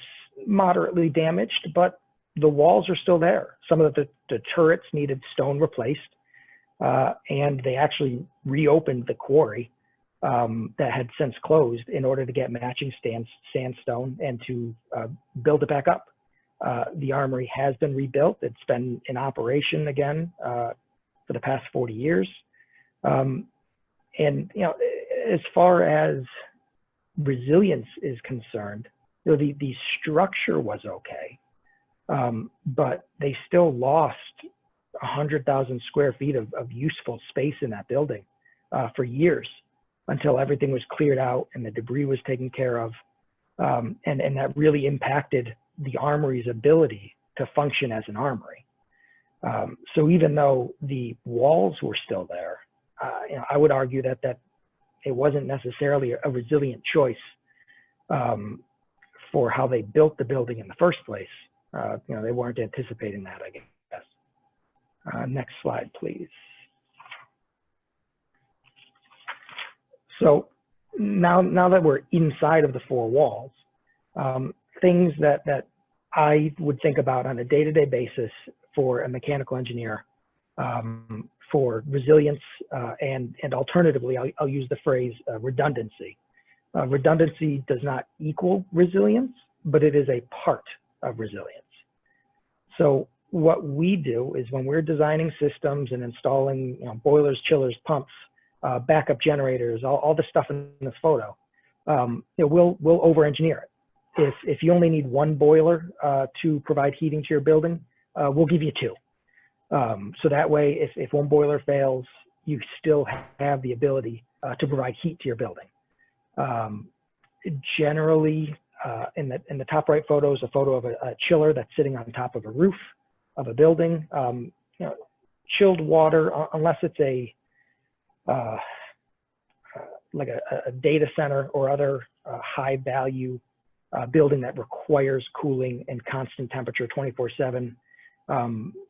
moderately damaged, but the walls are still there. Some of the turrets needed stone replaced, and they actually reopened the quarry that had since closed in order to get matching sandstone and to build it back up. The armory has been rebuilt. It's been in operation again for the past 40 years. And, you know, as far as resilience is concerned, you know, the structure was okay, but they still lost 100,000 square feet of useful space in that building for years until everything was cleared out and the debris was taken care of. And that really impacted the armory's ability to function as an armory. So even though the walls were still there, you know, I would argue that it wasn't necessarily a resilient choice for how they built the building in the first place. You know, they weren't anticipating that, I guess. Next slide, please. So now that we're inside of the four walls, things that I would think about on a day-to-day basis for a mechanical engineer for resilience, and alternatively, I'll use the phrase redundancy. Redundancy does not equal resilience, but it is a part of resilience. So what we do is when we're designing systems and installing, you know, boilers, chillers, pumps, backup generators, all the stuff in this photo, you know, we'll over-engineer it. If you only need one boiler to provide heating to your building, we'll give you two. So that way, if one boiler fails, you still have the ability to provide heat to your building. Generally, in the top right photo is a photo of a chiller that's sitting on top of a roof of a building. You know, chilled water, unless it's like a data center or other high value building that requires cooling and constant temperature 24/7.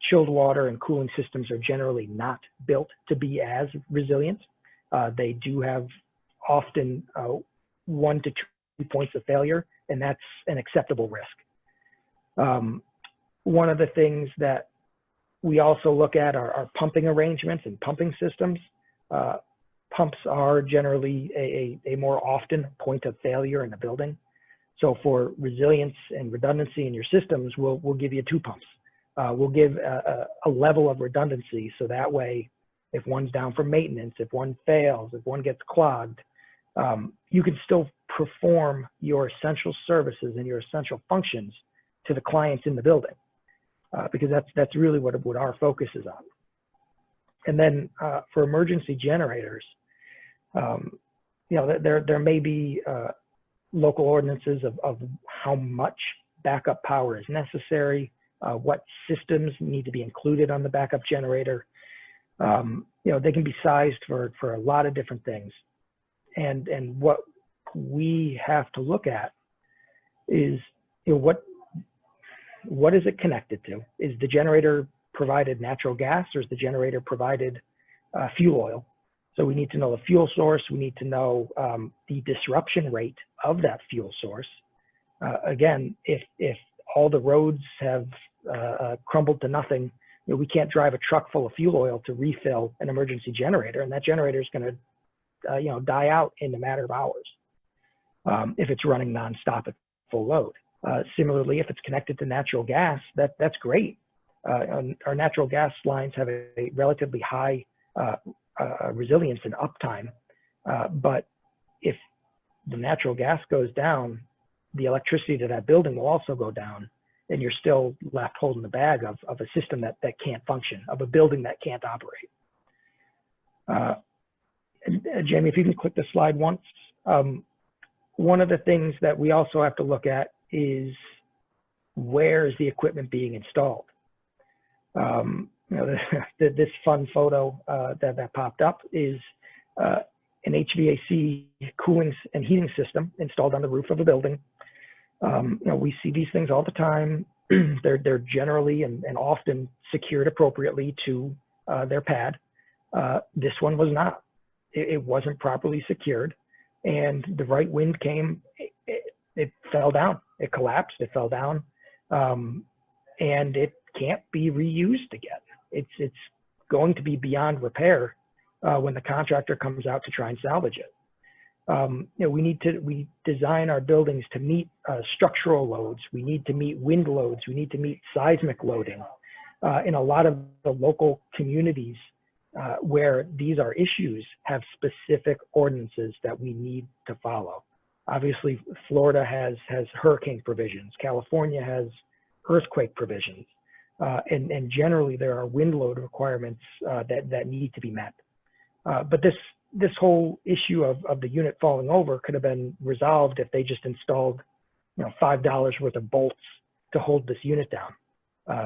Chilled water and cooling systems are generally not built to be as resilient. They do have often 1 to 2 points of failure, and that's an acceptable risk. One of the things that we also look at are pumping arrangements and pumping systems. Pumps are generally a more often point of failure in the building. So for resilience and redundancy in your systems, we'll give you 2 pumps. We'll give a level of redundancy, so that way, if one's down for maintenance, if one fails, if one gets clogged, you can still perform your essential services and your essential functions to the clients in the building, because that's really what our focus is on. And then for emergency generators, you know, there may be local ordinances of how much backup power is necessary, what systems need to be included on the backup generator. You know, they can be sized for a lot of different things. And what we have to look at is, you know, what is it connected to? Is the generator provided natural gas, or is the generator provided fuel oil? So we need to know the fuel source. We need to know the disruption rate of that fuel source. Again, if all the roads have crumbled to nothing, you know, we can't drive a truck full of fuel oil to refill an emergency generator, and that generator is going to you know, die out in a matter of hours if it's running nonstop at full load. Similarly, if it's connected to natural gas, that's great. Our natural gas lines have a relatively high resilience and uptime, but if the natural gas goes down, the electricity to that building will also go down, and you're still left holding the bag of a system that can't function, of a building that can't operate. Jamie, if you can click the slide once. One of the things that we also have to look at is, where is the equipment being installed? You know, this fun photo that popped up is an HVAC cooling and heating system installed on the roof of a building. You know, we see these things all the time. They're generally and often secured appropriately to their pad. This one was not. It wasn't properly secured, and the right wind came, it fell down. It collapsed, it fell down, and it can't be reused again. It's going to be beyond repair when the contractor comes out to try and salvage it. We design our buildings to meet structural loads. We need to meet wind loads. We need to meet seismic loading. In a lot of the local communities where these are issues have specific ordinances that we need to follow. Obviously, Florida has hurricane provisions. California has earthquake provisions. And generally there are wind load requirements that need to be met. But this whole issue of the unit falling over could have been resolved if they just installed, $5 worth of bolts to hold this unit down.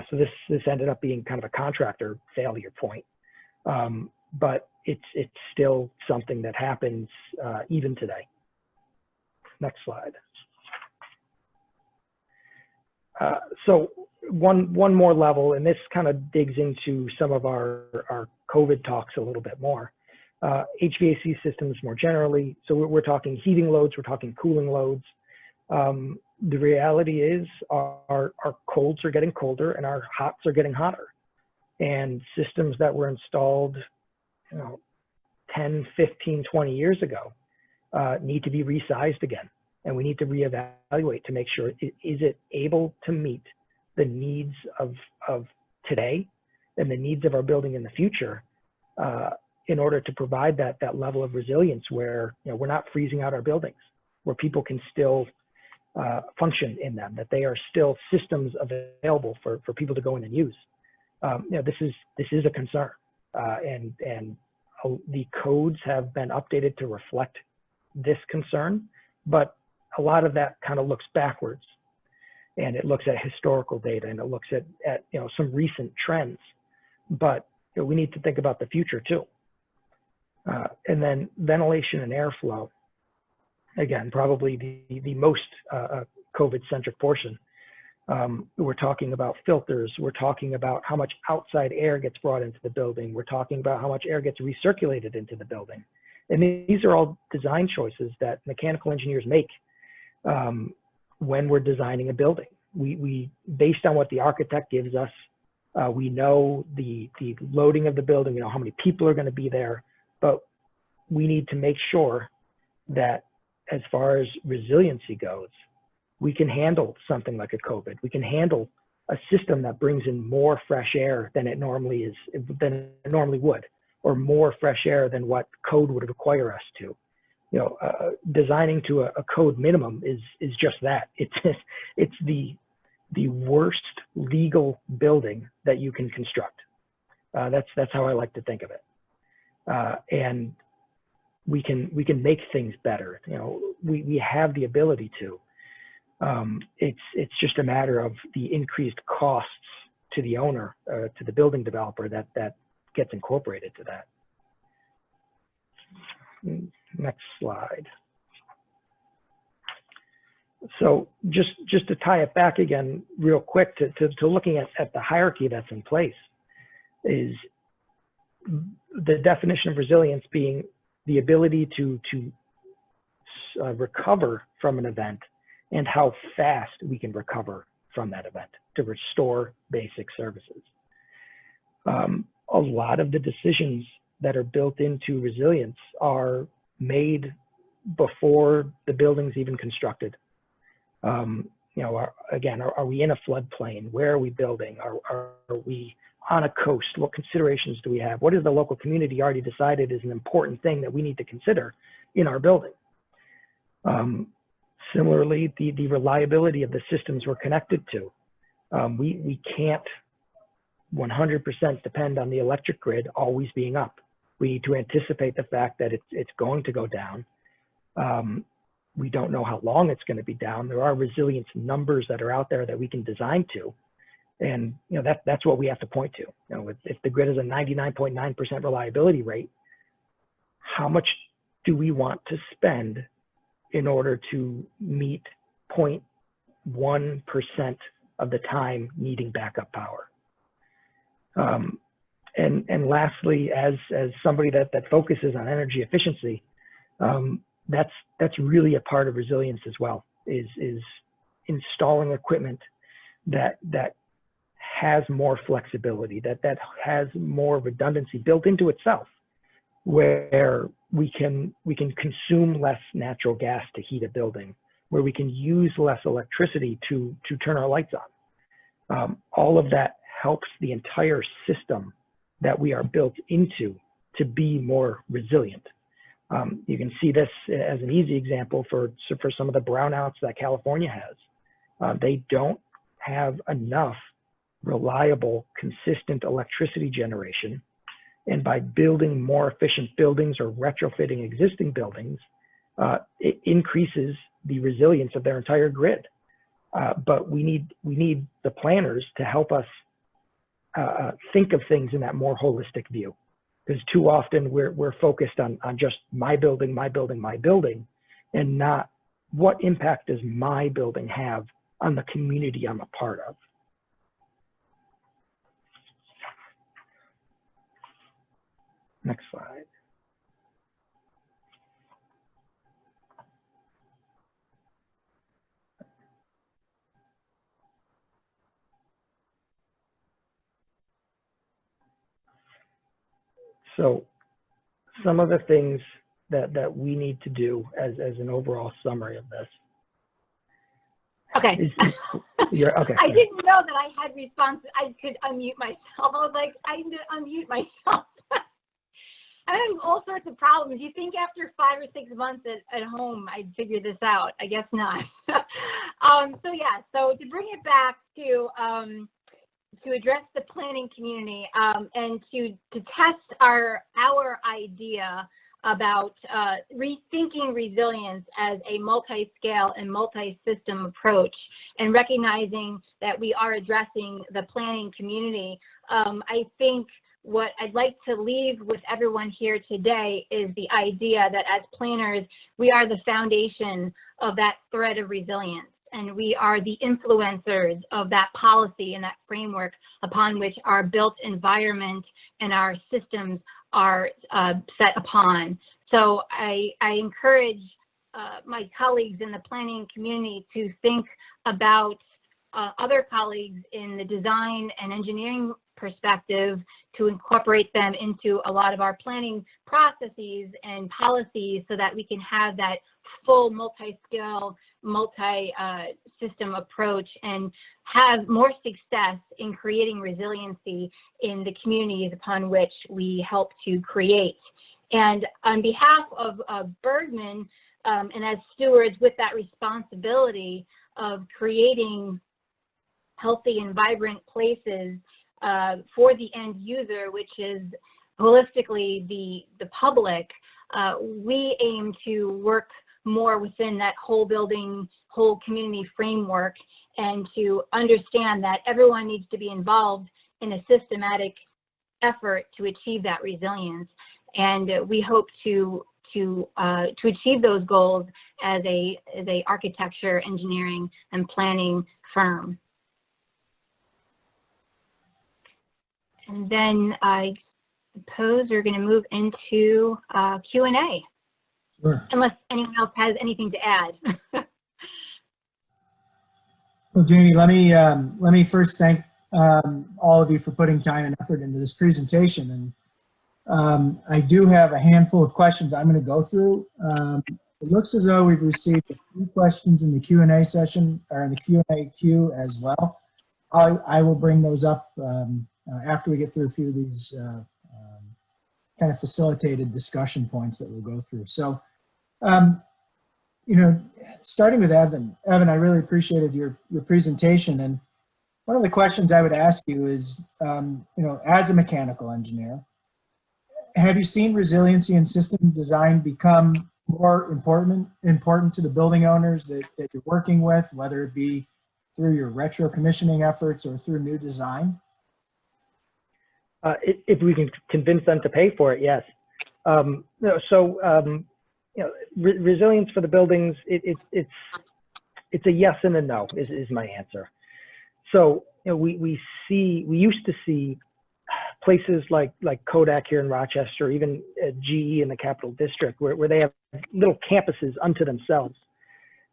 So this ended up being kind of a contractor failure point. But it's still something that happens even today. Next slide. So one more level, and this kind of digs into some of our COVID talks a little bit more. HVAC systems more generally. So we're talking heating loads, we're talking cooling loads. The reality is our colds are getting colder and our hots are getting hotter. And systems that were installed 10, 15, 20 years ago need to be resized again. And we need to reevaluate to make sure, is it able to meet the needs of today and the needs of our building in the future in order to provide that level of resilience where we're not freezing out our buildings, where people can still function in them, that they are still systems available for people to go in and use. This is a concern, and the codes have been updated to reflect this concern, but a lot of that kind of looks backwards, and it looks at historical data, and it looks at some recent trends, but we need to think about the future too. And then ventilation and airflow, again, probably the most COVID-centric portion. We're talking about filters. We're talking about how much outside air gets brought into the building. We're talking about how much air gets recirculated into the building. And these are all design choices that mechanical engineers make when we're designing a building. We based on what the architect gives us, we know the loading of the building, we know how many people are going to be there, but we need to make sure that as far as resiliency goes, we can handle something like a COVID. We can handle a system that brings in more fresh air than it normally would, or more fresh air than what code would require us to. Designing to a code minimum is just that. It's the worst legal building that you can construct. That's how I like to think of it. And we can make things better. We have the ability to. It's just a matter of the increased costs to the owner, to the building developer that gets incorporated to that. Next slide. So just to tie it back again real quick to looking at the hierarchy that's in place, is the definition of resilience being the ability to recover from an event and how fast we can recover from that event to restore basic services. A lot of the decisions that are built into resilience are made before the building's even constructed. Again, are we in a floodplain? Where are we building? Are we on a coast? What considerations do we have? What has the local community already decided is an important thing that we need to consider in our building? Similarly, the reliability of the systems we're connected to. We can't 100% depend on the electric grid always being up. We need to anticipate the fact that it's going to go down. We don't know how long it's going to be down. There are resilience numbers that are out there that we can design to. And that's what we have to point to. If the grid is a 99.9% reliability rate, how much do we want to spend in order to meet 0.1% of the time needing backup power. And lastly, as somebody that focuses on energy efficiency, that's really a part of resilience as well, is installing equipment that has more flexibility, that has more redundancy built into itself, where we can consume less natural gas to heat a building, where we can use less electricity to turn our lights on. All of that helps the entire system that we are built into to be more resilient. You can see this as an easy example for some of the brownouts that California has. They don't have enough reliable, consistent electricity generation. And by building more efficient buildings or retrofitting existing buildings, it increases the resilience of their entire grid. But we need the planners to help us think of things in that more holistic view. Because too often we're focused on just my building, and not what impact does my building have on the community I'm a part of. Next slide. So some of the things that we need to do as an overall summary of this. Okay. Okay. I didn't know that I had responses. I could unmute myself. I was like, I need to unmute myself. I have all sorts of problems. You think after 5 or 6 months at home, I'd figure this out? I guess not. So to bring it back to address the planning community and to test our idea about rethinking resilience as a multi-scale and multi-system approach, and recognizing that we are addressing the planning community. I think what I'd like to leave with everyone here today is the idea that as planners, we are the foundation of that thread of resilience, and we are the influencers of that policy and that framework upon which our built environment and our systems are set upon. So I encourage my colleagues in the planning community to think about other colleagues in the design and engineering perspective, to incorporate them into a lot of our planning processes and policies so that we can have that full multi-scale, multi-system approach and have more success in creating resiliency in the communities upon which we help to create. And on behalf of Bergman, and as stewards with that responsibility of creating healthy and vibrant places for the end user, which is holistically the public, we aim to work more within that whole building, whole community framework, and to understand that everyone needs to be involved in a systematic effort to achieve that resilience. And we hope to achieve those goals as a architecture, engineering, and planning firm. And then I suppose we're going to move into Q&A. Sure. Unless anyone else has anything to add. Well, Jamie, let me first thank all of you for putting time and effort into this presentation. And I do have a handful of questions I'm going to go through. It looks as though we've received a few questions in the Q&A session, or in the Q&A queue as well. I will bring those up after we get through a few of these kind of facilitated discussion points that we'll go through. So, starting with Evan. Evan, I really appreciated your presentation. And one of the questions I would ask you is, as a mechanical engineer, have you seen resiliency and system design become more important to the building owners that you're working with, whether it be through your retro commissioning efforts or through new design? If we can convince them to pay for it, yes. Resilience for the buildings, it's a yes and a no is my answer. So we used to see places like Kodak here in Rochester, even GE in the Capital District, where they have little campuses unto themselves,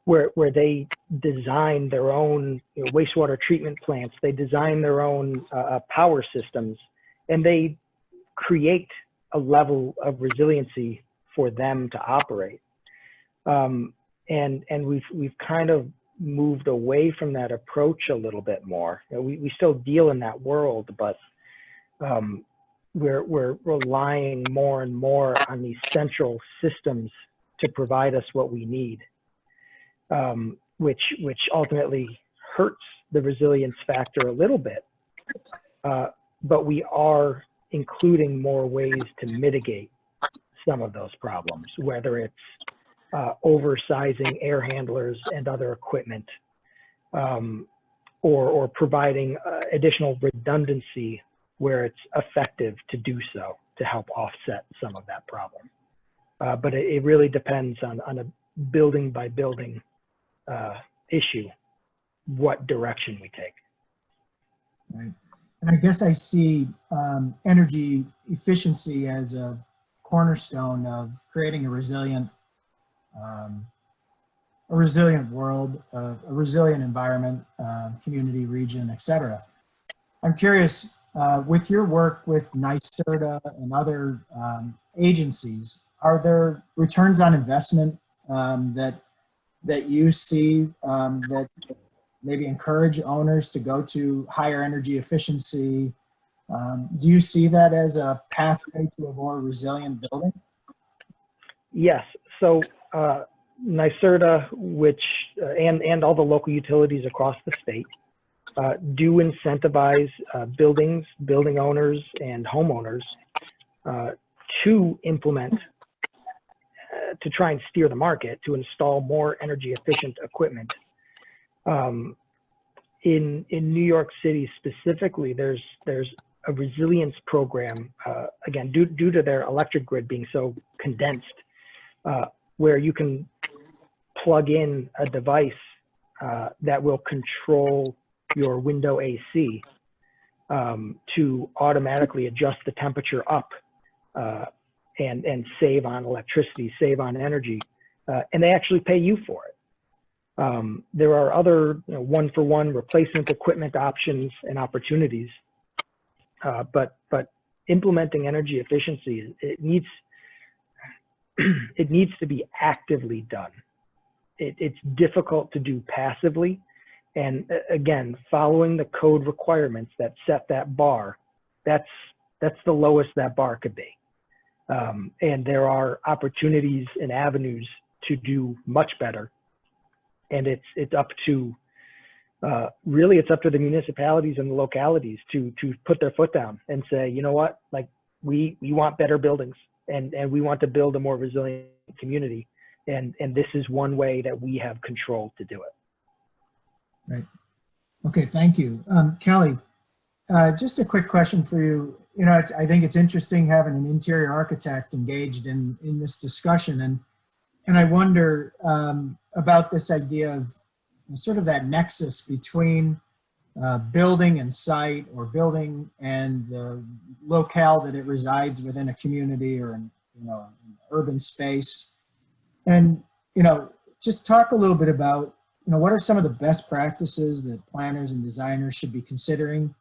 where they design their own wastewater treatment plants, they design their own power systems, and they create a level of resiliency for them to operate. And we've kind of moved away from that approach a little bit more. We still deal in that world, but we're relying more and more on these central systems to provide us what we need, which ultimately hurts the resilience factor a little bit. But we are including more ways to mitigate some of those problems, whether it's oversizing air handlers and other equipment, or providing additional redundancy where it's effective to do so to help offset some of that problem. But it really depends on a building by building issue, what direction we take. Right. And I guess I see energy efficiency as a cornerstone of creating a resilient world, a resilient environment, community, region, etc. I'm curious, with your work with NYSERDA and other agencies, are there returns on investment that you see that maybe encourage owners to go to higher energy efficiency? Do you see that as a pathway to a more resilient building? Yes. So NYSERDA, which and all the local utilities across the state do incentivize building owners and homeowners to implement, to try and steer the market to install more energy efficient equipment. In New York City specifically, there's a resilience program, again, due to their electric grid being so condensed, where you can plug in a device that will control your window AC to automatically adjust the temperature up and save on electricity, save on energy, and they actually pay you for it. There are other one-for-one replacement equipment options and opportunities, but implementing energy efficiency, it needs to be actively done. It's difficult to do passively, and again, following the code requirements that set that bar, that's the lowest that bar could be. And there are opportunities and avenues to do much better. And it's up to, really it's up to the municipalities and the localities to put their foot down and say, you know what, like we want better buildings and we want to build a more resilient community. And this is one way that we have control to do it. Right. Okay, thank you. Kelly, just a quick question for you. I think it's interesting having an interior architect engaged in this discussion. And I wonder about this idea of sort of that nexus between building and site, or building and the locale that it resides within a community or an urban space. And just talk a little bit about what are some of the best practices that planners and designers should be considering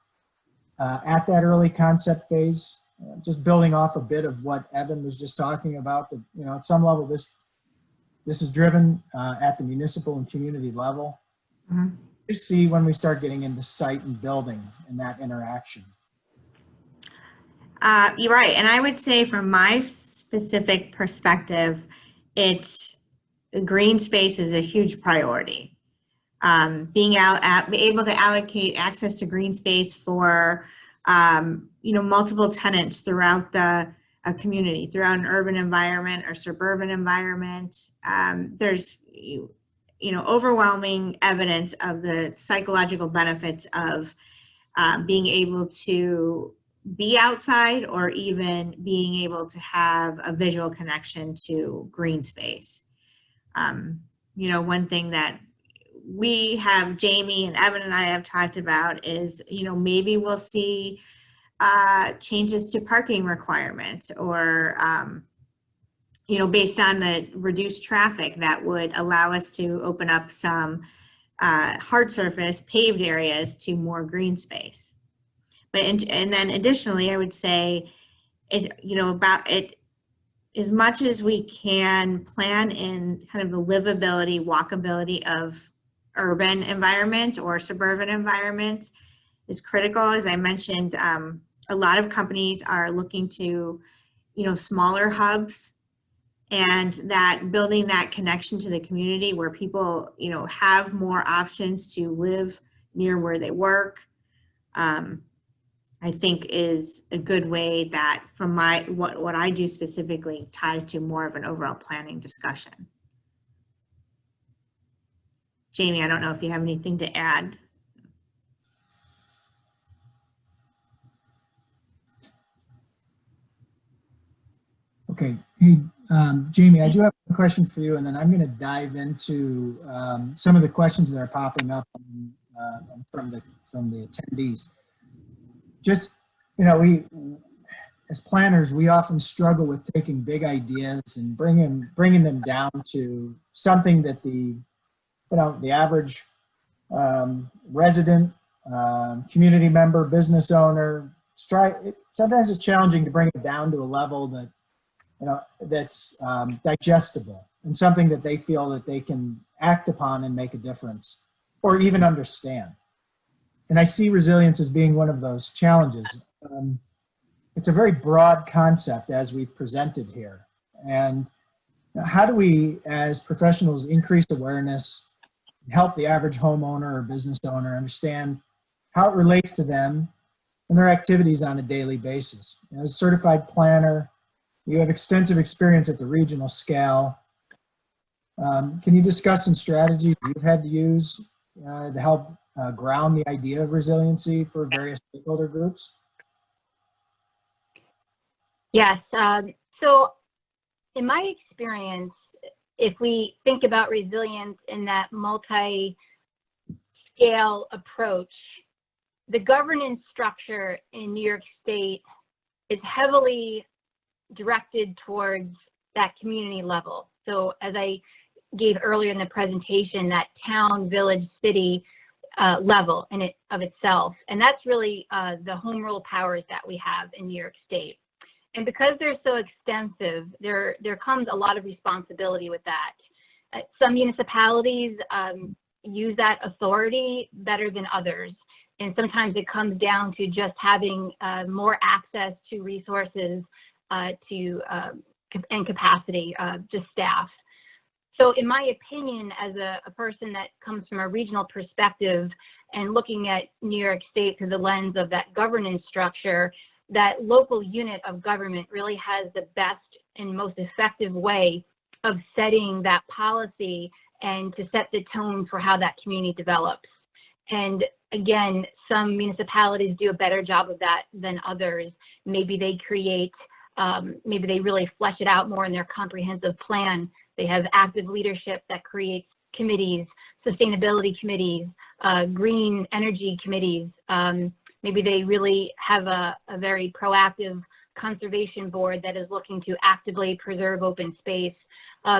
at that early concept phase. Just building off a bit of what Evan was just talking about, that at some level this is driven at the municipal and community level. Mm-hmm. You see when we start getting into site and building and that interaction. You're right. And I would say from my specific perspective, green space is a huge priority. Being able to allocate access to green space for multiple tenants throughout the community, throughout an urban environment or suburban environment. There's overwhelming evidence of the psychological benefits of being able to be outside, or even being able to have a visual connection to green space. One thing that we have, Jamie and Evan and I have talked about is, maybe we'll see changes to parking requirements or, based on the reduced traffic that would allow us to open up some hard surface paved areas to more green space. But, and then additionally, I would say, about it, as much as we can plan in kind of the livability, walkability of urban environments or suburban environments is critical. As I mentioned, a lot of companies are looking to, smaller hubs, and that building that connection to the community where people, have more options to live near where they work. I think is a good way that from what I do specifically ties to more of an overall planning discussion. Jamie, I don't know if you have anything to add. Okay, hey, Jamie, I do have a question for you, and then I'm going to dive into some of the questions that are popping up from the attendees. Just, we as planners, we often struggle with taking big ideas and bringing them down to something that the average resident, community member, business owner, sometimes it's challenging to bring it down to a level that, that's digestible and something that they feel that they can act upon and make a difference or even understand. And I see resilience as being one of those challenges. It's a very broad concept as we've presented here. And how do we, as professionals, increase awareness, help the average homeowner or business owner understand how it relates to them and their activities on a daily basis? As a certified planner, you have extensive experience at the regional scale. Can you discuss some strategies you've had to use to help ground the idea of resiliency for various stakeholder groups? Yes. So in my experience, if we think about resilience in that multi-scale approach, the governance structure in New York State is heavily directed towards that community level. So as I gave earlier in the presentation, that town, village, city level in it of itself. And that's really the home rule powers that we have in New York State. And because they're so extensive, there comes a lot of responsibility with that. Some municipalities use that authority better than others. And sometimes it comes down to just having more access to resources and capacity, just staff. So in my opinion, as a person that comes from a regional perspective and looking at New York State through the lens of that governance structure, that local unit of government really has the best and most effective way of setting that policy and to set the tone for how that community develops. And again, some municipalities do a better job of that than others. Maybe they create, maybe they really flesh it out more in their comprehensive plan. They have active leadership that creates committees, sustainability committees, green energy committees. Maybe they really have a very proactive conservation board that is looking to actively preserve open space.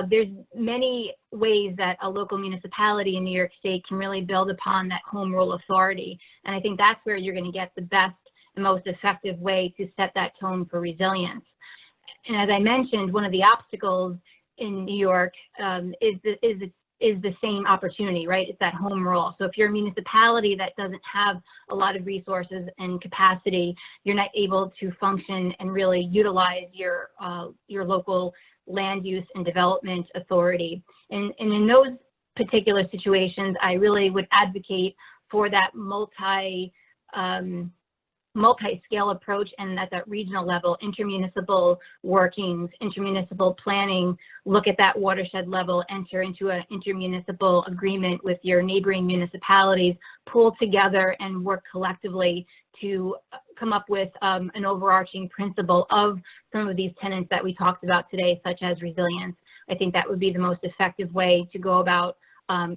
There's many ways that a local municipality in New York State can really build upon that home rule authority. And I think that's where you're going to get the best and most effective way to set that tone for resilience. And as I mentioned, one of the obstacles in New York is the same opportunity, right? It's that home rule. So if you're a municipality that doesn't have a lot of resources and capacity, you're not able to function and really utilize your local land use and development authority. And in those particular situations, I really would advocate for that multi-scale approach, and at that regional level, intermunicipal workings, intermunicipal planning, look at that watershed level, enter into an intermunicipal agreement with your neighboring municipalities, pool together and work collectively to come up with an overarching principle of some of these tenets that we talked about today, such as resilience. I think that would be the most effective way to go about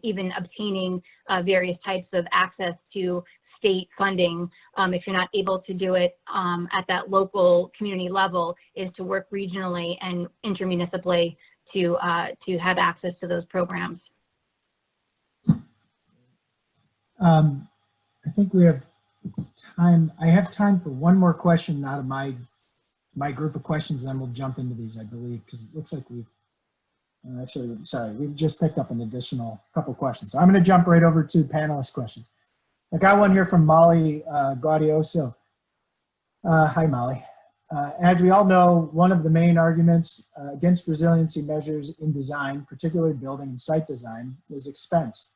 even obtaining various types of access to state funding, if you're not able to do it at that local community level, is to work regionally and intermunicipally to have access to those programs. I think we have time. I have time for one more question out of my group of questions, and then we'll jump into these, I believe, because it looks like we've actually, sorry, we've just picked up an additional couple questions. So I'm going to jump right over to panelist questions. I got one here from Molly Gaudioso. Hi, Molly. As we all know, one of the main arguments against resiliency measures in design, particularly building and site design, is expense.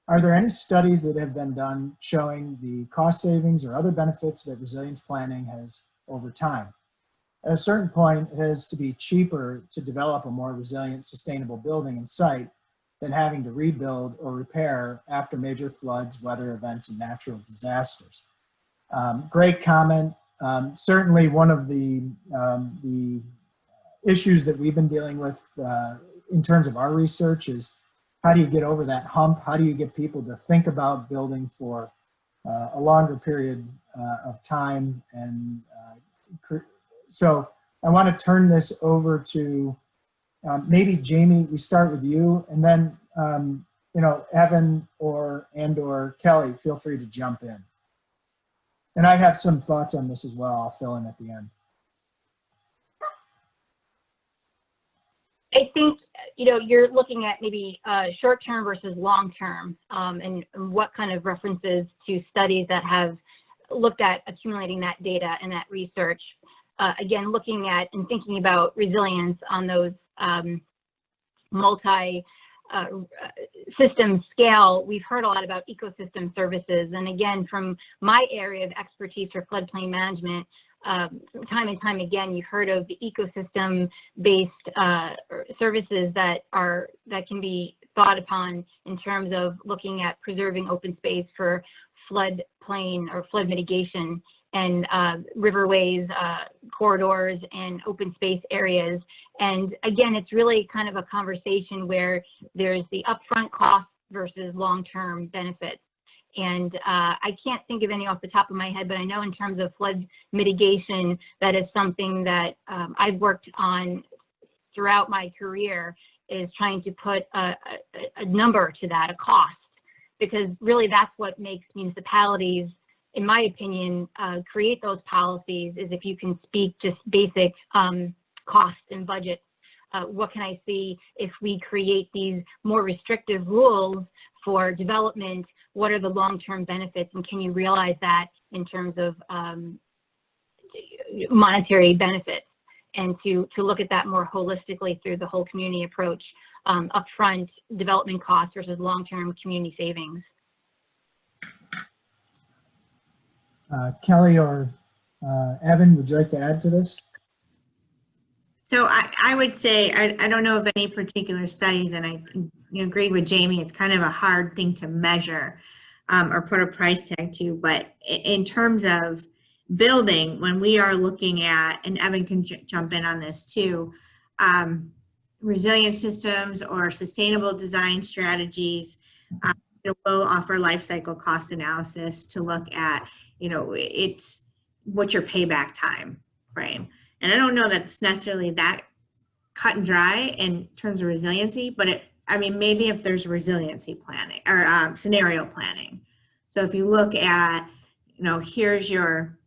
Are there any studies that have been done showing the cost savings or other benefits that resilience planning has over time? At a certain point, it has to be cheaper to develop a more resilient, sustainable building and site than having to rebuild or repair after major floods, weather events, and natural disasters. Great comment. Certainly one of the issues that we've been dealing with in terms of our research is how do you get over that hump? How do you get people to think about building for a longer period of time? And so I want to turn this over to maybe Jamie. We start with you, and then you know, Evan or Kelly, feel free to jump in. And I have some thoughts on this as well. I'll fill in at the end. I think, you know, you're looking at maybe short-term versus long-term, and what kind of references to studies that have looked at accumulating that data and that research. Again, looking at and thinking about resilience on those multi-system scale. We've heard a lot about ecosystem services. And again, from my area of expertise for floodplain management, time and time again, you've heard of the ecosystem-based services that can be thought upon in terms of looking at preserving open space for floodplain or flood mitigation and riverways, corridors, and open space areas. And again, it's really kind of a conversation where there's the upfront cost versus long-term benefits. And I can't think of any off the top of my head, but I know in terms of flood mitigation, that is something that I've worked on throughout my career, is trying to put a number to that, a cost, because really that's what makes municipalities, in my opinion, create those policies, is if you can speak just basic costs and budgets. What can I see if we create these more restrictive rules for development? What are the long-term benefits, and can you realize that in terms of monetary benefits? And to look at that more holistically through the whole community approach, upfront development costs versus long-term community savings. Kelly or Evan, would you like to add to this? So I would say, I don't know of any particular studies, and I agree with Jamie, it's kind of a hard thing to measure or put a price tag to, but in terms of building, when we are looking at, and Evan can jump in on this too, resilient systems or sustainable design strategies will offer life cycle cost analysis to look at, it's what's your payback time frame. And I don't know that's necessarily that cut and dry in terms of resiliency, but maybe if there's resiliency planning or scenario planning. So if you look at, here's your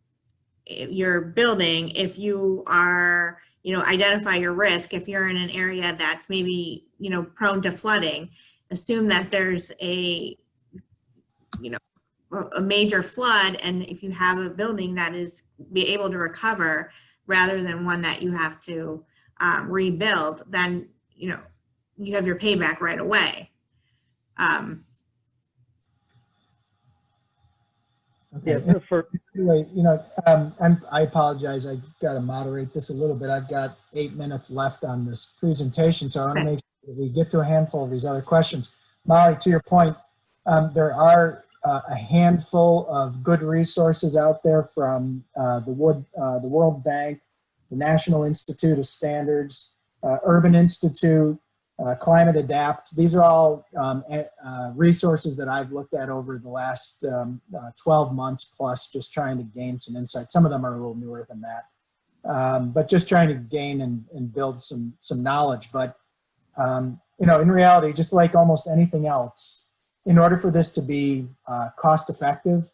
building, if you are, identify your risk, if you're in an area that's maybe, prone to flooding, assume that there's a major flood, and if you have a building that is be able to recover rather than one that you have to rebuild, then you have your payback right away. Okay. Yeah, Anyway, I apologize. I got to moderate this a little bit. I've got 8 minutes left on this presentation, so I want to make sure that we get to a handful of these other questions. Molly, to your point, there are a handful of good resources out there from the World Bank, the National Institute of Standards, Urban Institute, climate adapt. These are all resources that I've looked at over the last 12 months plus, just trying to gain some insight. Some of them are a little newer than that, but just trying to gain and build some knowledge. But you know, in reality, just like almost anything else, in order for this to be cost effective,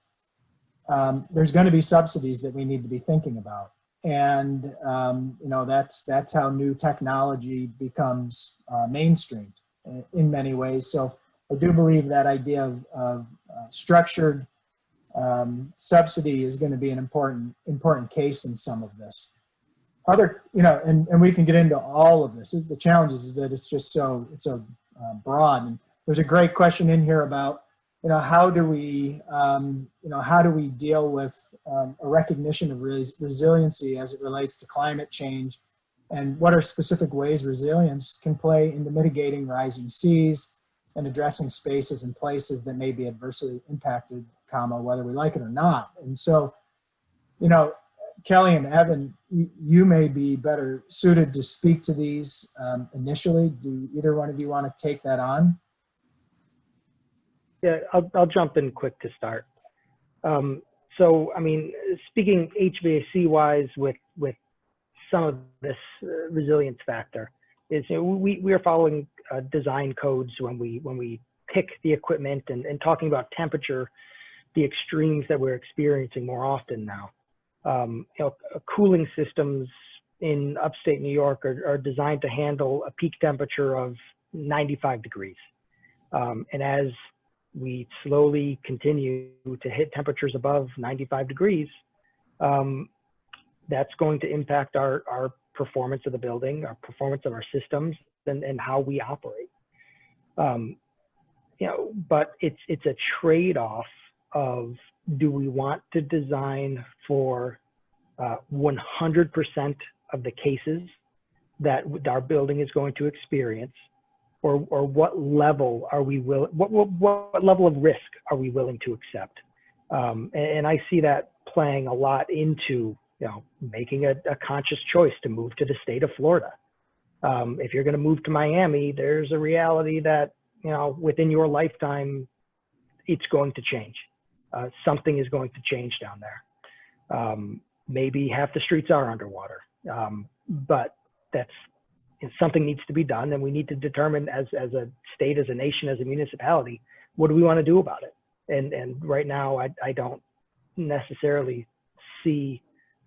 there's going to be subsidies that we need to be thinking about. And, you know, that's how new technology becomes mainstreamed in many ways. So I do believe that idea of structured subsidy is going to be an important case in some of this. Other, you know, and we can get into all of this. The challenge is that it's just so broad. And there's a great question in here about, you know, how do we deal with a recognition of resiliency as it relates to climate change, and what are specific ways resilience can play into mitigating rising seas and addressing spaces and places that may be adversely impacted, whether we like it or not. And so, you know, Kelly and Evan, you may be better suited to speak to these initially. Do either one of you want to take that on? Yeah, I'll jump in quick to start. So, I mean, speaking HVAC-wise with some of this resilience factor, is, you know, we are following design codes when we pick the equipment, and talking about temperature, the extremes that we're experiencing more often now. You know, cooling systems in upstate New York are designed to handle a peak temperature of 95 degrees. And as we slowly continue to hit temperatures above 95 degrees, that's going to impact our performance of the building, our performance of our systems, and how we operate. You know, but it's a trade-off of, do we want to design for 100% of the cases that our building is going to experience, or what level are we what level of risk are we willing to accept? And I see that playing a lot into, you know, making a conscious choice to move to the state of Florida. If you're going to move to Miami, there's a reality that, you know, within your lifetime, it's going to change. Something is going to change down there. Maybe half the streets are underwater, but something needs to be done, and we need to determine as a state, as a nation, as a municipality, what do we want to do about it? And right now, I don't necessarily see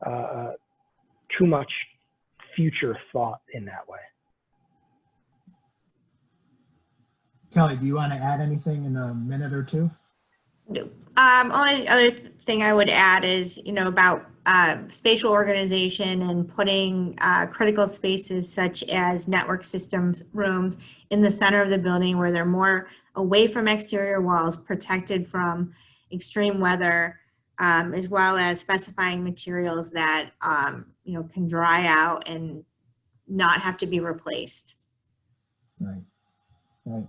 too much future thought in that way. Kelly, do you want to add anything in a minute or two? Only other thing I would add is, you know, about spatial organization and putting critical spaces such as network systems rooms in the center of the building, where they're more away from exterior walls, protected from extreme weather, as well as specifying materials that, you know, can dry out and not have to be replaced. Right, right.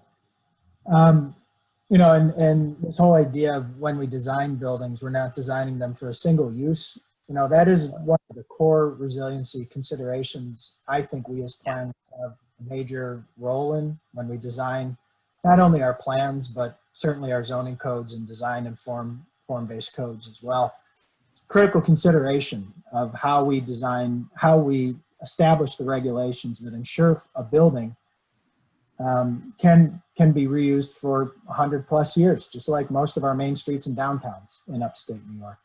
You know, and this whole idea of, when we design buildings, we're not designing them for a single use. You know, that is one of the core resiliency considerations I think we as planners have a major role in when we design not only our plans, but certainly our zoning codes and design and form-based codes as well. Critical consideration of how we design, how we establish the regulations that ensure a building can be reused for 100+ years, just like most of our main streets and downtowns in upstate New York.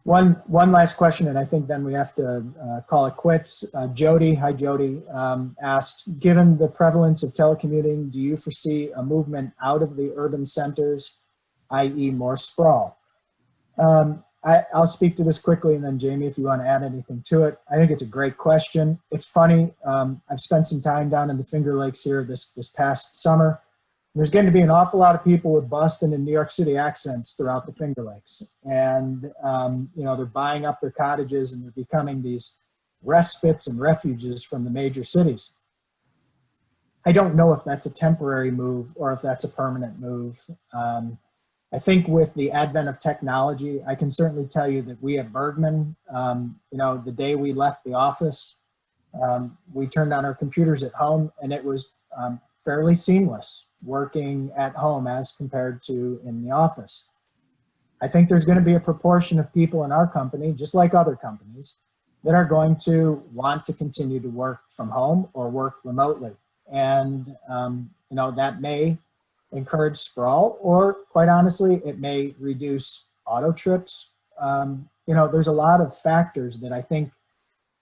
One last question, and I think then we have to call it quits. Jody, hi Jody, asked, given the prevalence of telecommuting, do you foresee a movement out of the urban centers, i.e. more sprawl? I'll speak to this quickly, and then Jamie, if you want to add anything to it. I think it's a great question. It's funny, I've spent some time down in the Finger Lakes here this past summer. There's going to be an awful lot of people with Boston and New York City accents throughout the Finger Lakes. And, you know, they're buying up their cottages, and they're becoming these respites and refuges from the major cities. I don't know if that's a temporary move or if that's a permanent move. I think with the advent of technology, I can certainly tell you that we at Bergman, you know, the day we left the office, We turned on our computers at home, and it was fairly seamless working at home as compared to in the office. I think there's going to be a proportion of people in our company, just like other companies, that are going to want to continue to work from home or work remotely. And, that may encourage sprawl, or quite honestly, it may reduce auto trips. There's a lot of factors that I think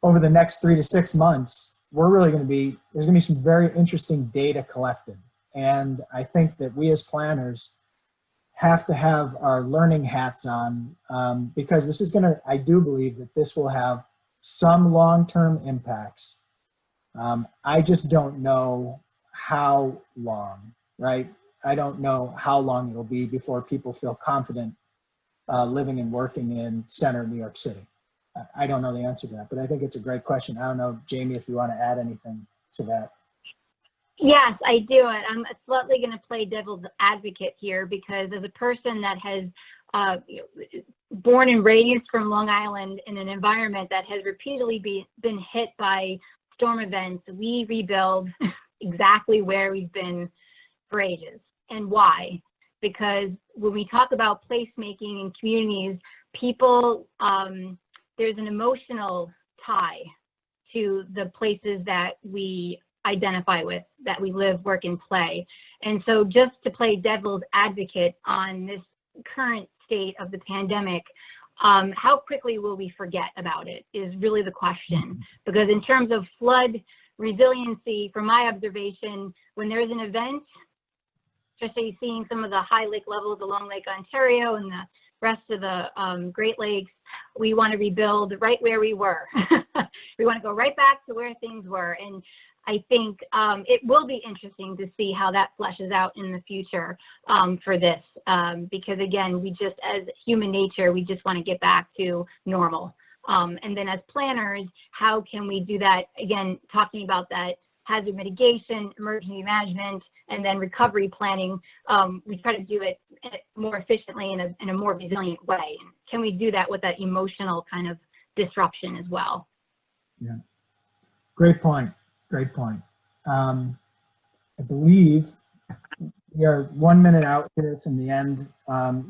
over the next 3 to 6 months, there's going to be some very interesting data collected. And I think that we as planners have to have our learning hats on, because this is I do believe that this will have some long-term impacts. I just don't know how long, right? I don't know how long it'll be before people feel confident living and working in center New York City. I don't know the answer to that, but I think it's a great question. I don't know, Jamie, if you want to add anything to that. Yes, I do. I'm slightly going to play devil's advocate here, because as a person that has born and raised from Long Island in an environment that has repeatedly been hit by storm events, we rebuild exactly where we've been for ages. And why? Because when we talk about placemaking in communities, people, there's an emotional tie to the places that we identify with, that we live, work, and play. And so just to play devil's advocate on this current state of the pandemic, how quickly will we forget about it is really the question. Because in terms of flood resiliency, from my observation, when there's an event, especially seeing some of the high lake levels along Lake Ontario and the rest of the Great Lakes, we want to rebuild right where we were. We want to go right back to where things were. And I think it will be interesting to see how that fleshes out in the future for this, because again, we just, as human nature, we just want to get back to normal. And then as planners, how can we do that? Again, talking about that hazard mitigation, emergency management, and then recovery planning, we try to do it more efficiently in a more resilient way. Can we do that with that emotional kind of disruption as well? Yeah, great point. Great point. I believe we are 1 minute out here from the end.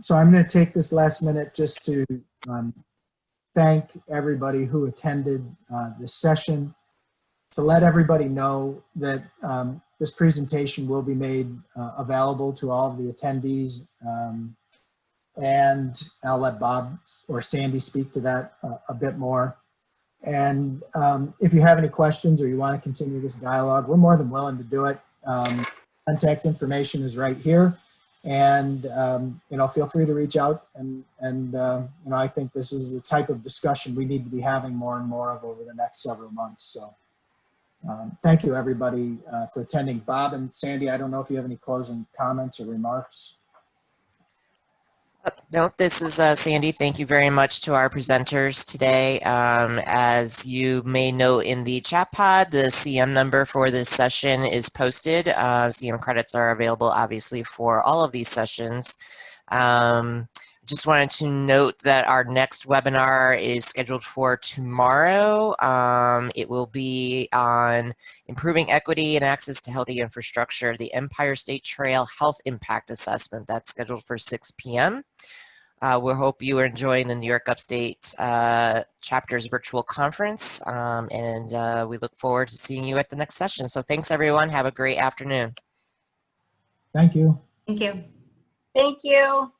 So I'm going to take this last minute just to thank everybody who attended this session, to let everybody know that this presentation will be made available to all of the attendees. And I'll let Bob or Sandy speak to that a bit more. And if you have any questions or you want to continue this dialogue, we're more than willing to do it. Contact information is right here. And, feel free to reach out. And I think this is the type of discussion we need to be having more and more of over the next several months. So thank you, everybody, for attending. Bob and Sandy, I don't know if you have any closing comments or remarks. No, this is Sandy. Thank you very much to our presenters today. As you may know in the chat pod, the CM number for this session is posted. CM credits are available, obviously, for all of these sessions. Just wanted to note that our next webinar is scheduled for tomorrow. It will be on improving equity and access to healthy infrastructure, the Empire State Trail Health Impact Assessment. That's scheduled for 6 p.m. We hope you are enjoying the New York Upstate Chapter's virtual conference, and we look forward to seeing you at the next session. So thanks, everyone. Have a great afternoon. Thank you. Thank you. Thank you.